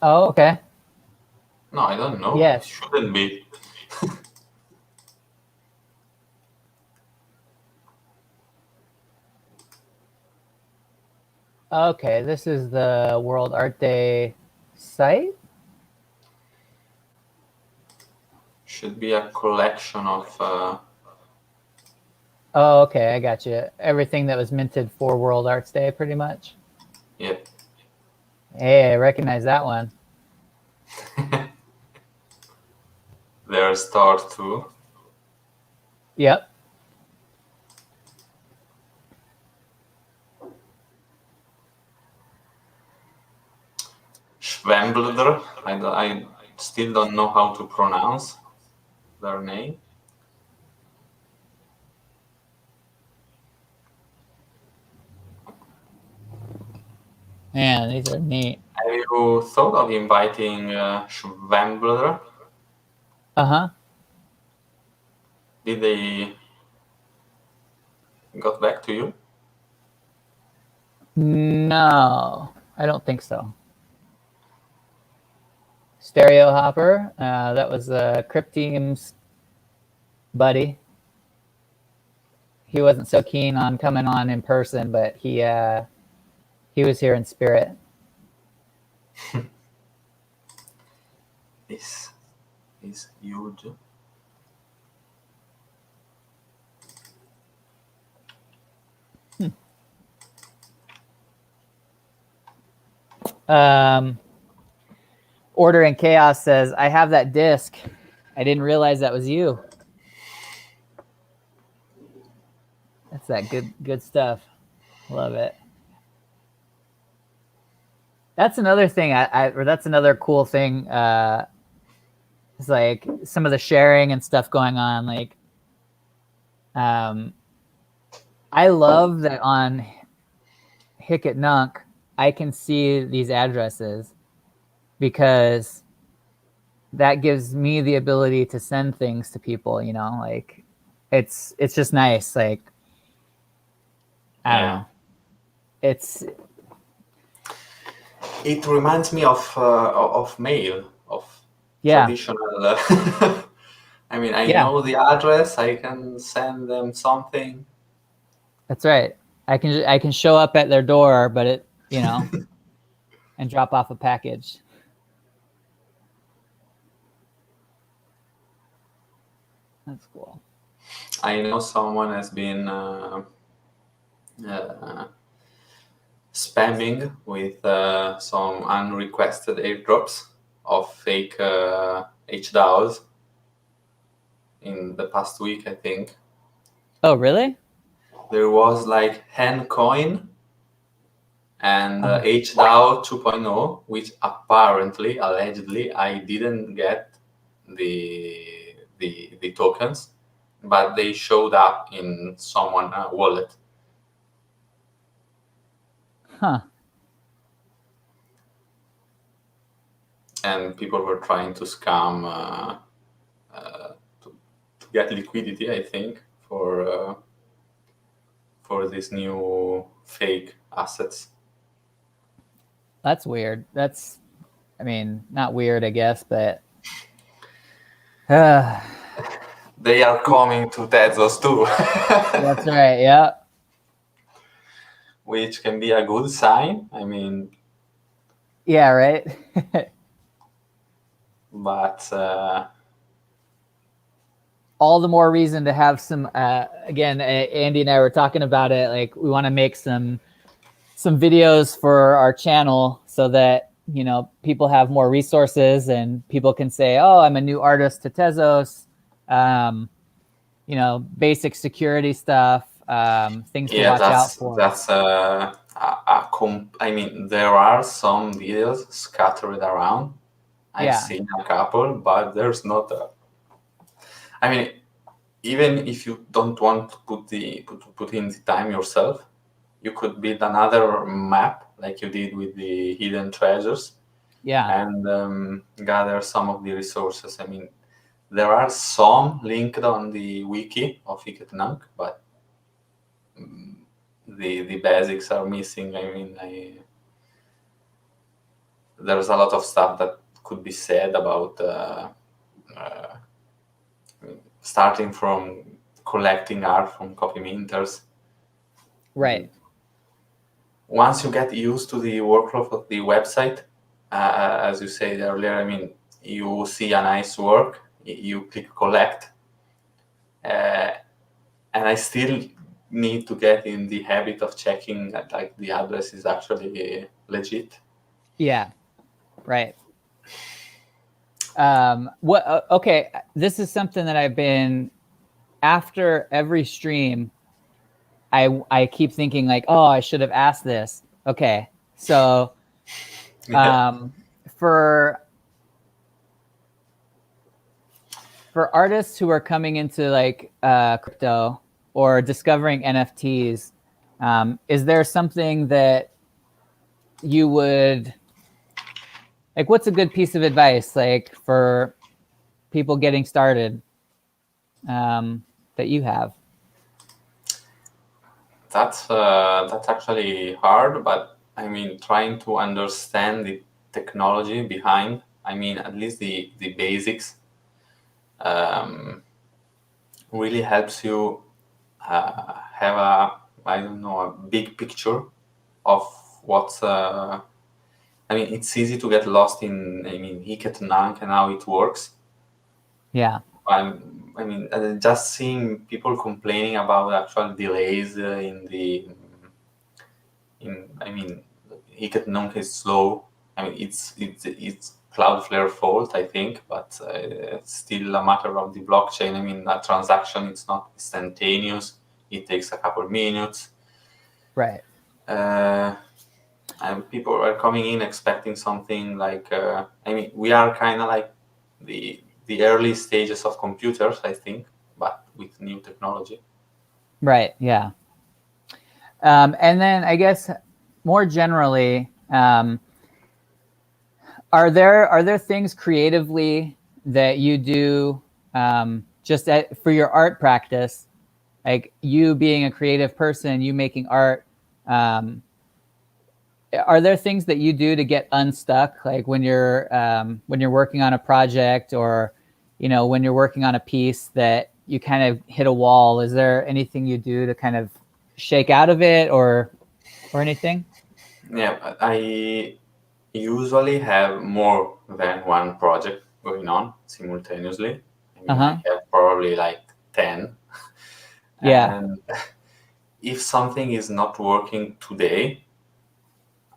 Oh, okay. No, I don't know. Yes. It shouldn't be. Okay, this is the World Art Day site. Should be a collection of. Oh, okay, I got you. Everything that was minted for World Arts Day, pretty much. Yep. Hey, I recognize that one. There's Star 2. Yep. Schwembler. I still don't know how to pronounce their name. Man, these are neat. Have you thought of inviting Schwembler? Uh-huh. Did they got back to you? No, I don't think so. Stereo Hopper, that was Crypt Team's buddy. He wasn't so keen on coming on in person, but he was here in spirit. This is huge. Order in Chaos says, I have that disc. I didn't realize that was you. That's that good stuff. Love it. That's another thing. Or that's another cool thing. It's like some of the sharing and stuff going on. Like, I love that on Hicket Nunk, I can see these addresses because that gives me the ability to send things to people, you know, like it's just nice. Like, I don't know. It reminds me of mail, of traditional. I mean, I know the address. I can send them something. That's right. I can show up at their door, but it, you know, and drop off a package. That's cool. I know someone has been spamming with some unrequested airdrops of fake HDAOs in the past week, I think. Oh, really? There was like Hencoin, and HDAO 2.0, which apparently, allegedly, I didn't get the tokens, but they showed up in someone wallet. Huh. And people were trying to scam to get liquidity, I think, for these new fake assets. That's weird. That's, I mean, not weird, I guess, but they are coming to Tezos too. That's right. Yeah. Which can be a good sign. I mean, yeah, right. But all the more reason to have some. Again, Andy and I were talking about it. Like, we want to make some videos for our channel so that, you know, people have more resources and people can say, "Oh, I'm a new artist to Tezos." You know, basic security stuff, things to watch out for. That's I mean, there are some videos scattered around. I've seen a couple, but there's not a. I mean, even if you don't want to put in the time yourself, you could build another map like you did with the hidden treasures. Yeah. And gather some of the resources. I mean, there are some linked on the wiki of Iketnunk, but the basics are missing. I mean, there's a lot of stuff that could be said about starting from collecting art from copy minters. Right. Once you get used to the workflow of the website, as you said earlier, I mean, you see a nice work, you click collect, and I still need to get in the habit of checking that, like, the address is actually legit. Yeah. Right. Okay, this is something that I've been, after every stream, I keep thinking like, oh, I should have asked this. Okay, so for artists who are coming into like crypto or discovering NFTs, is there something that you would, like, what's a good piece of advice, like, for people getting started, that you have? That's actually hard, but I mean, trying to understand the technology behind, I mean, at least the basics, really helps you have a big picture of what's. I mean, it's easy to get lost in, I mean, Iketnunk and how it works. Yeah. I mean, just seeing people complaining about actual delays I mean, Iketnunk is slow. I mean, it's Cloudflare fault, I think, but it's still a matter of the blockchain. I mean, a transaction, it's not instantaneous. It takes a couple of minutes. Right. And people are coming in expecting something like, I mean, we are kind of like the early stages of computers, I think, but with new technology. Right. Yeah. And then I guess more generally, are there things creatively that you do just for your art practice, like you being a creative person, you making art? Are there things that you do to get unstuck, like when you're working on a project, or, you know, when you're working on a piece that you kind of hit a wall? Is there anything you do to kind of shake out of it, or anything? Yeah, I usually have more than one project going on simultaneously. I mean, I have probably like 10. Yeah. And if something is not working today,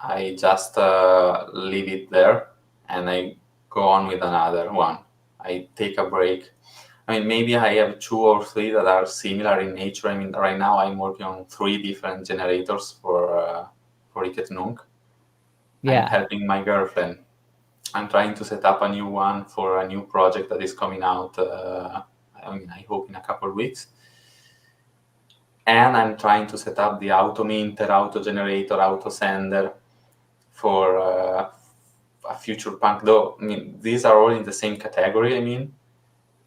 I just leave it there and I go on with another one. I take a break. I mean, maybe I have 2 or 3 that are similar in nature. I mean, right now I'm working on 3 different generators for for Iket Nunc. Yeah. I'm helping my girlfriend. I'm trying to set up a new one for a new project that is coming out, I hope in a couple of weeks. And I'm trying to set up the auto minter, auto generator, auto sender for a future punk though. I mean, these are all in the same category, I mean.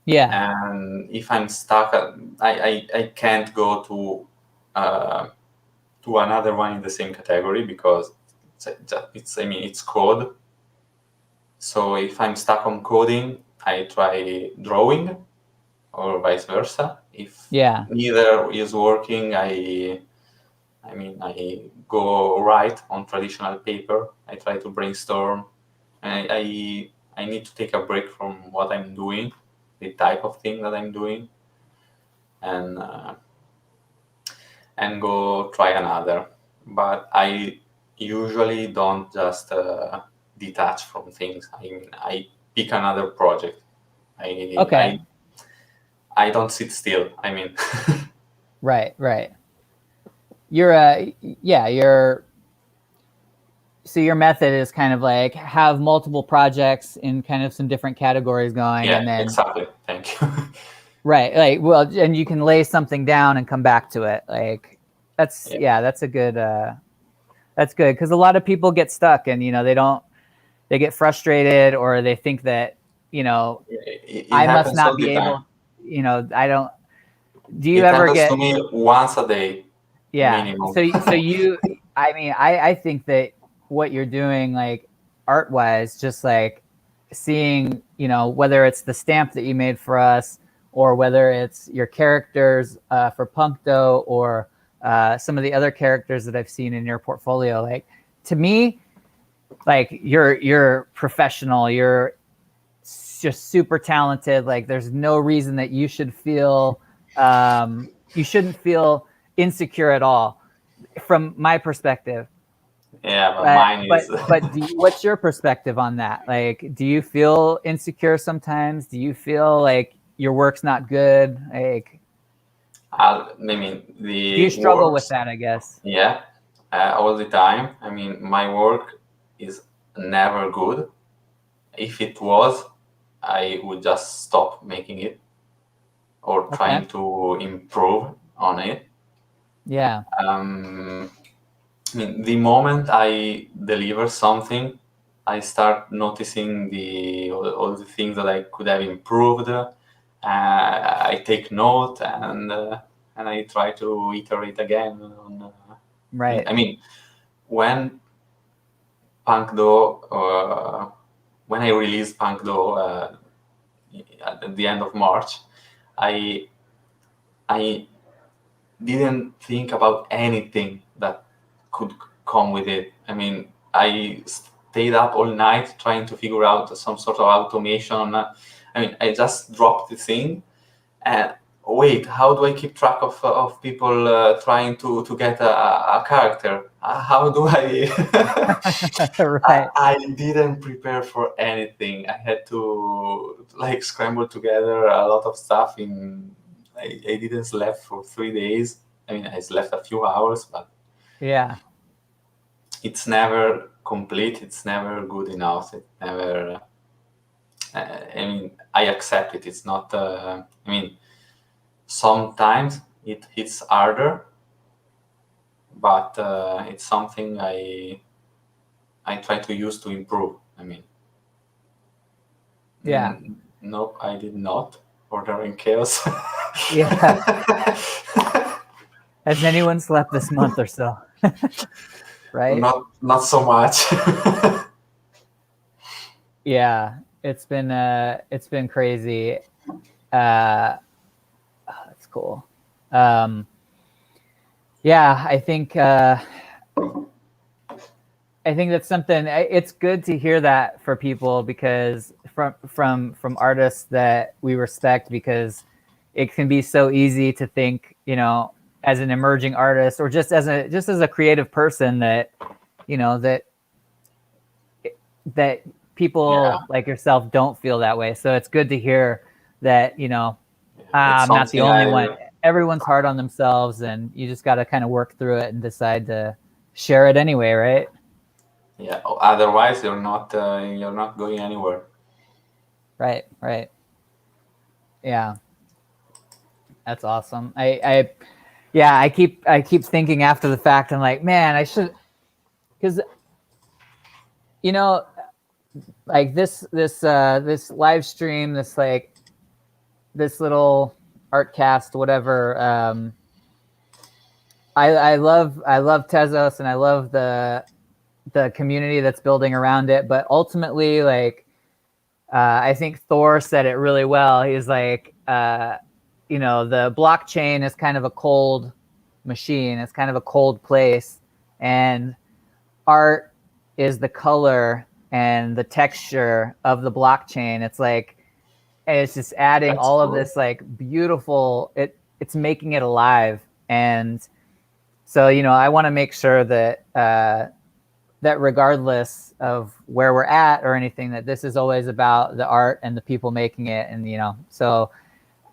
Yeah. And if I'm stuck, I can't go to another one in the same category because it's code. So if I'm stuck on coding, I try drawing or vice versa. If neither is working, I go write on traditional paper. I try to brainstorm. I need to take a break from what I'm doing, the type of thing that I'm doing, and go try another. But I usually don't just detach from things. I mean, I pick another project. I don't sit still. I mean, right. So your method is kind of like have multiple projects in kind of some different categories going, and then exactly. Thank you. Right, like and you can lay something down and come back to it. Like that's a good. That's good because a lot of people get stuck, and they get frustrated, or they think that I must not be able. I don't. Do you ever get? It happens to me once a day. Yeah. Minimum. So you, I mean, I think that what you're doing, like art-wise, just like seeing, whether it's the stamp that you made for us, or whether it's your characters for Puncto, or some of the other characters that I've seen in your portfolio. Like, to me, like you're professional. You're just super talented. Like, there's no reason that you should feel you shouldn't feel insecure at all, from my perspective. Yeah, but mine is. But what's your perspective on that? Like, do you feel insecure sometimes? Do you feel like your work's not good? Like, do you struggle with that? I guess. Yeah, all the time. I mean, my work is never good. If it was, I would just stop making it or trying to improve on it. Yeah. I mean, the moment I deliver something, I start noticing all the things that I could have improved. I take note and I try to iterate again. Right. I mean, when Puncto, when I released Puncto at the end of March, I didn't think about anything that could come with it. I mean, I stayed up all night trying to figure out some sort of automation. I mean, I just dropped the thing and wait, how do I keep track of people trying to get a character? How do I? Right. I didn't prepare for anything. I had to scramble together a lot of stuff I didn't sleep for 3 days. I mean, I slept a few hours, but yeah, it's never complete. It's never good enough. It never. I mean, I accept it. It's not. I mean, sometimes it hits harder, but it's something I try to use to improve. I mean. Yeah. Nope, I did not order in chaos. Yeah. Has anyone slept this month or so? Right? Not so much. Yeah, it's been crazy. That's cool. Yeah, I think that's something. It's good to hear that for people, because from artists that we respect, because it can be so easy to think, as an emerging artist, or just as a creative person, that that people like yourself don't feel that way. So it's good to hear that I'm not the only one. Everyone's hard on themselves, and you just got to kind of work through it and decide to share it anyway, right? Yeah. Otherwise, you're not going anywhere. Right. Yeah, that's awesome. I keep thinking after the fact. I'm like, man, I should, because like this live stream, this little ARRRRcast, whatever. I love Tezos, and I love the community that's building around it. But ultimately, like, I think Thor said it really well. He's like, the blockchain is kind of a cold machine. It's kind of a cold place, and art is the color and the texture of the blockchain. It's like, and it's just adding That's all cool. of this like beautiful. It's making it alive, and so I want to make sure that that regardless of where we're at or anything, that this is always about the art and the people making it, and so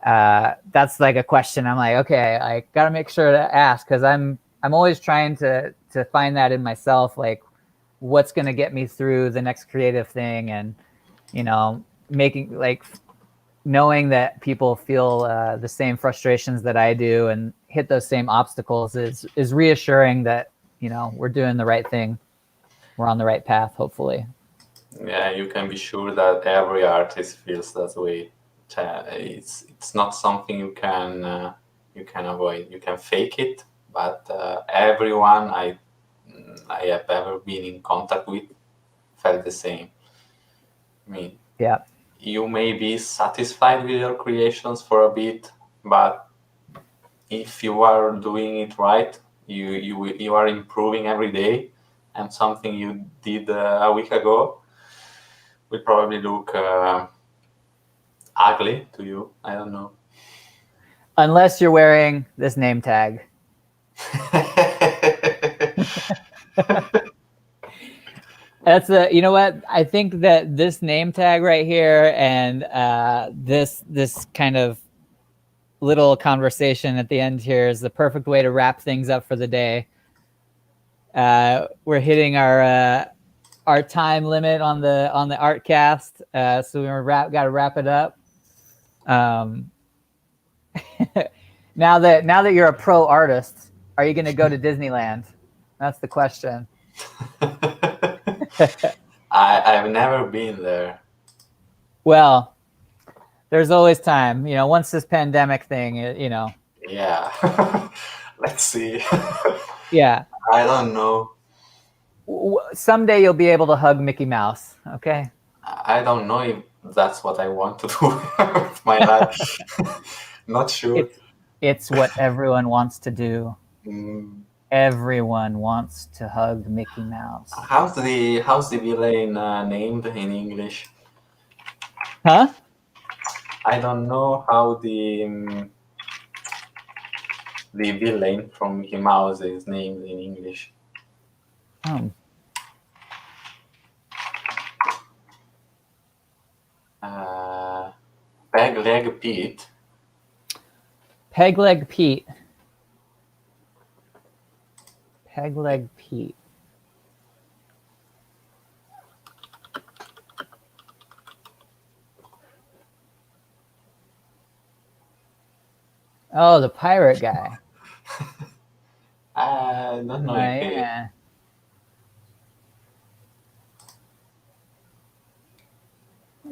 that's like a question. I'm like, okay, I got to make sure to ask, because I'm always trying to find that in myself, like what's going to get me through the next creative thing, and making like knowing that people feel the same frustrations that I do and hit those same obstacles is reassuring that we're doing the right thing. We're on the right path, hopefully. Yeah, you can be sure that every artist feels that way. It's not something you can avoid. You can fake it, but everyone I have ever been in contact with felt the same. I mean, Yeah. You may be satisfied with your creations for a bit, but if you are doing it right, you are improving every day, and something you did a week ago will probably look ugly to you. I don't know. Unless you're wearing this name tag. That's you know what? I think that this name tag right here and this kind of little conversation at the end here is the perfect way to wrap things up for the day. We're hitting our time limit on the ARRRRcast, so we got to wrap it up. Now that you're a pro artist, are you going to go to Disneyland? That's the question. I've never been there. Well, there's always time. Once this pandemic thing, Yeah. Let's see. Yeah. I don't know. Someday you'll be able to hug Mickey Mouse. Okay. I don't know if that's what I want to do with my life. Not sure. It's what everyone wants to do. Everyone wants to hug Mickey Mouse. How's the villain named in English? Huh? I don't know how the villain from Mickey Mouse is named in English. Peg-Leg Pete. Peg-Leg Pete. Peg-Leg Pete. Oh, the pirate guy. I don't know. Yeah.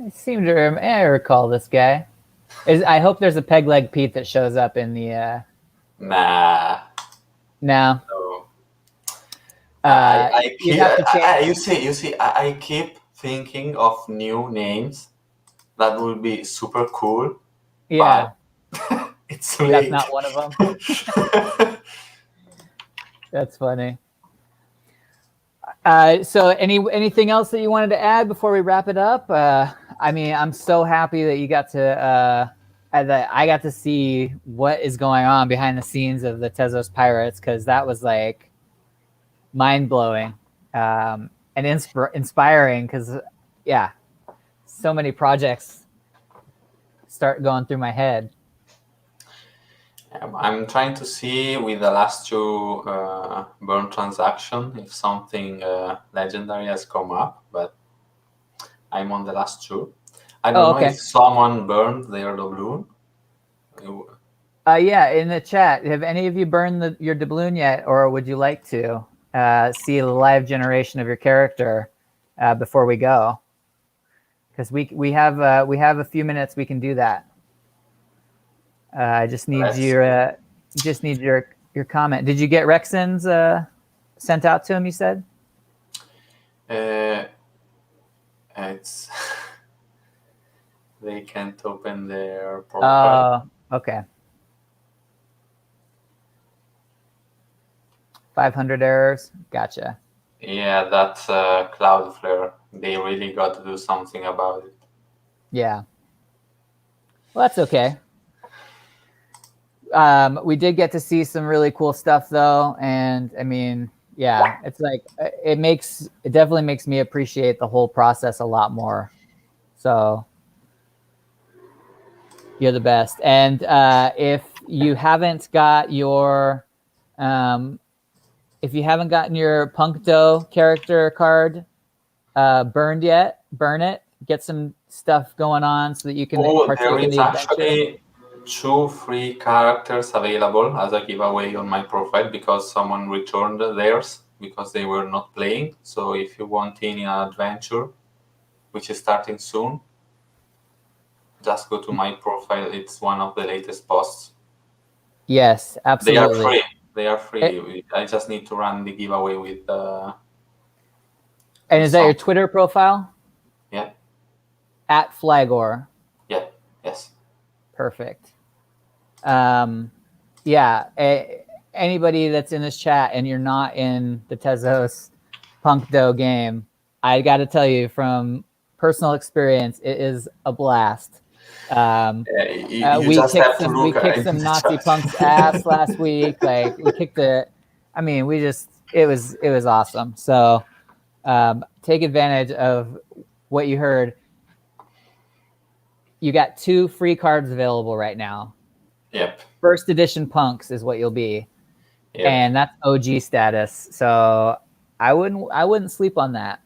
I seem to recall this guy. I hope there's a Peg-Leg Pete that shows up in the. Nah. No. You see, I keep thinking of new names that would be super cool. Yeah. But it's late. That's not one of them. That's funny. So anything else that you wanted to add before we wrap it up? I mean, I'm so happy that you got to that I got to see what is going on behind the scenes of the TezosPirates, because that was like mind-blowing and inspiring, because so many projects start going through my head. I'm trying to see with the last two burn transaction if something legendary has come up, but I'm on the last two. I don't know okay. if someone burned their doubloon. Yeah, in the chat, have any of you burned your doubloon yet, or would you like to see a live generation of your character before we go? Because we have a few minutes, we can do that. I just need your your comment. Did you get Rexon's sent out to him? You said. It's they can't open their profile. Oh, okay. 500 errors. Gotcha. Yeah, that's Cloudflare. They really got to do something about it. Yeah. Well, that's okay. We did get to see some really cool stuff though, and I mean, yeah, it's like it definitely makes me appreciate the whole process a lot more. So you're the best. And if you haven't got your if you haven't gotten your Puncto character card burned yet, burn it. Get some stuff going on so that you can partake in the adventure. Actually 2 free characters available as a giveaway on my profile because someone returned theirs because they were not playing. So if you want any adventure, which is starting soon, just go to my profile. It's one of the latest posts. Yes, absolutely. They are free. They are free. I just need to run the giveaway with. And is that your Twitter profile? Yeah. At Flyghor. Yeah. Yes. Perfect. Yeah. Anybody that's in this chat and you're not in the Tezos Puncto game, I got to tell you from personal experience, it is a blast. We kicked some Nazi punk's ass last week. Like we kicked it. I mean, it was awesome. So take advantage of what you heard. You got 2 free cards available right now. Yep. First edition punks is what you'll be. Yep. And that's OG status. So I wouldn't sleep on that.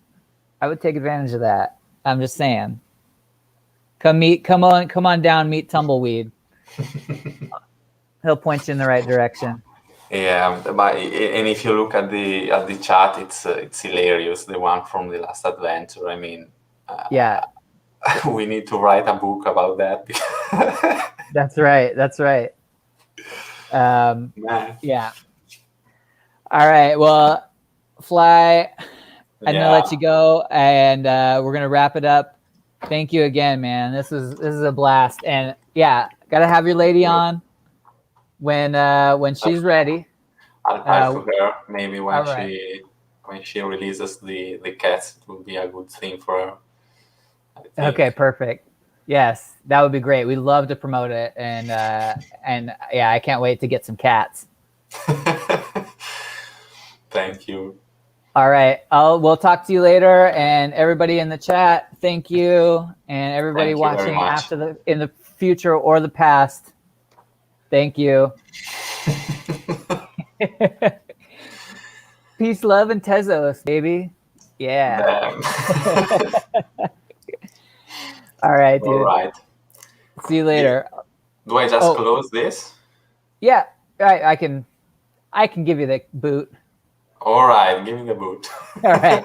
I would take advantage of that. I'm just saying. Come on down, meet Tumbleweed. He'll point you in the right direction. Yeah, and if you look at the chat, it's hilarious. The one from the last adventure. I mean, yeah, we need to write a book about that. That's right. Yeah. All right. Well, Fly, I'm gonna let you go, and we're gonna wrap it up. Thank you again, man. This is a blast, and yeah, gotta have your lady on when she's ready. I'll for her maybe when she releases the cats, it will be a good thing for her. Okay, perfect. Yes, that would be great. We'd love to promote it, and yeah, I can't wait to get some cats. Thank you. All right, we'll talk to you later, and everybody in the chat, thank you, and everybody watching in the future or the past, thank you. Peace, love, and Tezos, baby. Yeah. All right, dude. All right. See you later. Do I just close this? Yeah, I can give you the boot. All right, give me the boot. All right.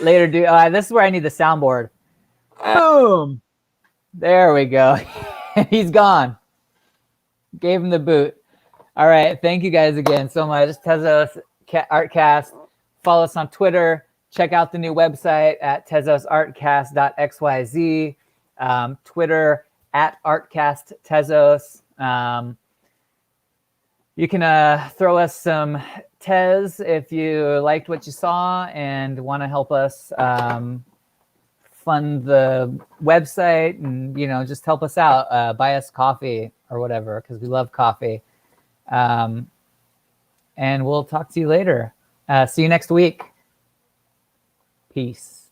Later, dude. This is where I need the soundboard. Boom. There we go. He's gone. Gave him the boot. All right. Thank you guys again so much. tezos-artcast. Follow us on Twitter. Check out the new website at tezos-artcast.xyz. Twitter at ArtcastTezos. You can throw us some Tez if you liked what you saw and want to help us fund the website and, just help us out. Buy us coffee or whatever, because we love coffee. And we'll talk to you later. See you next week. Peace.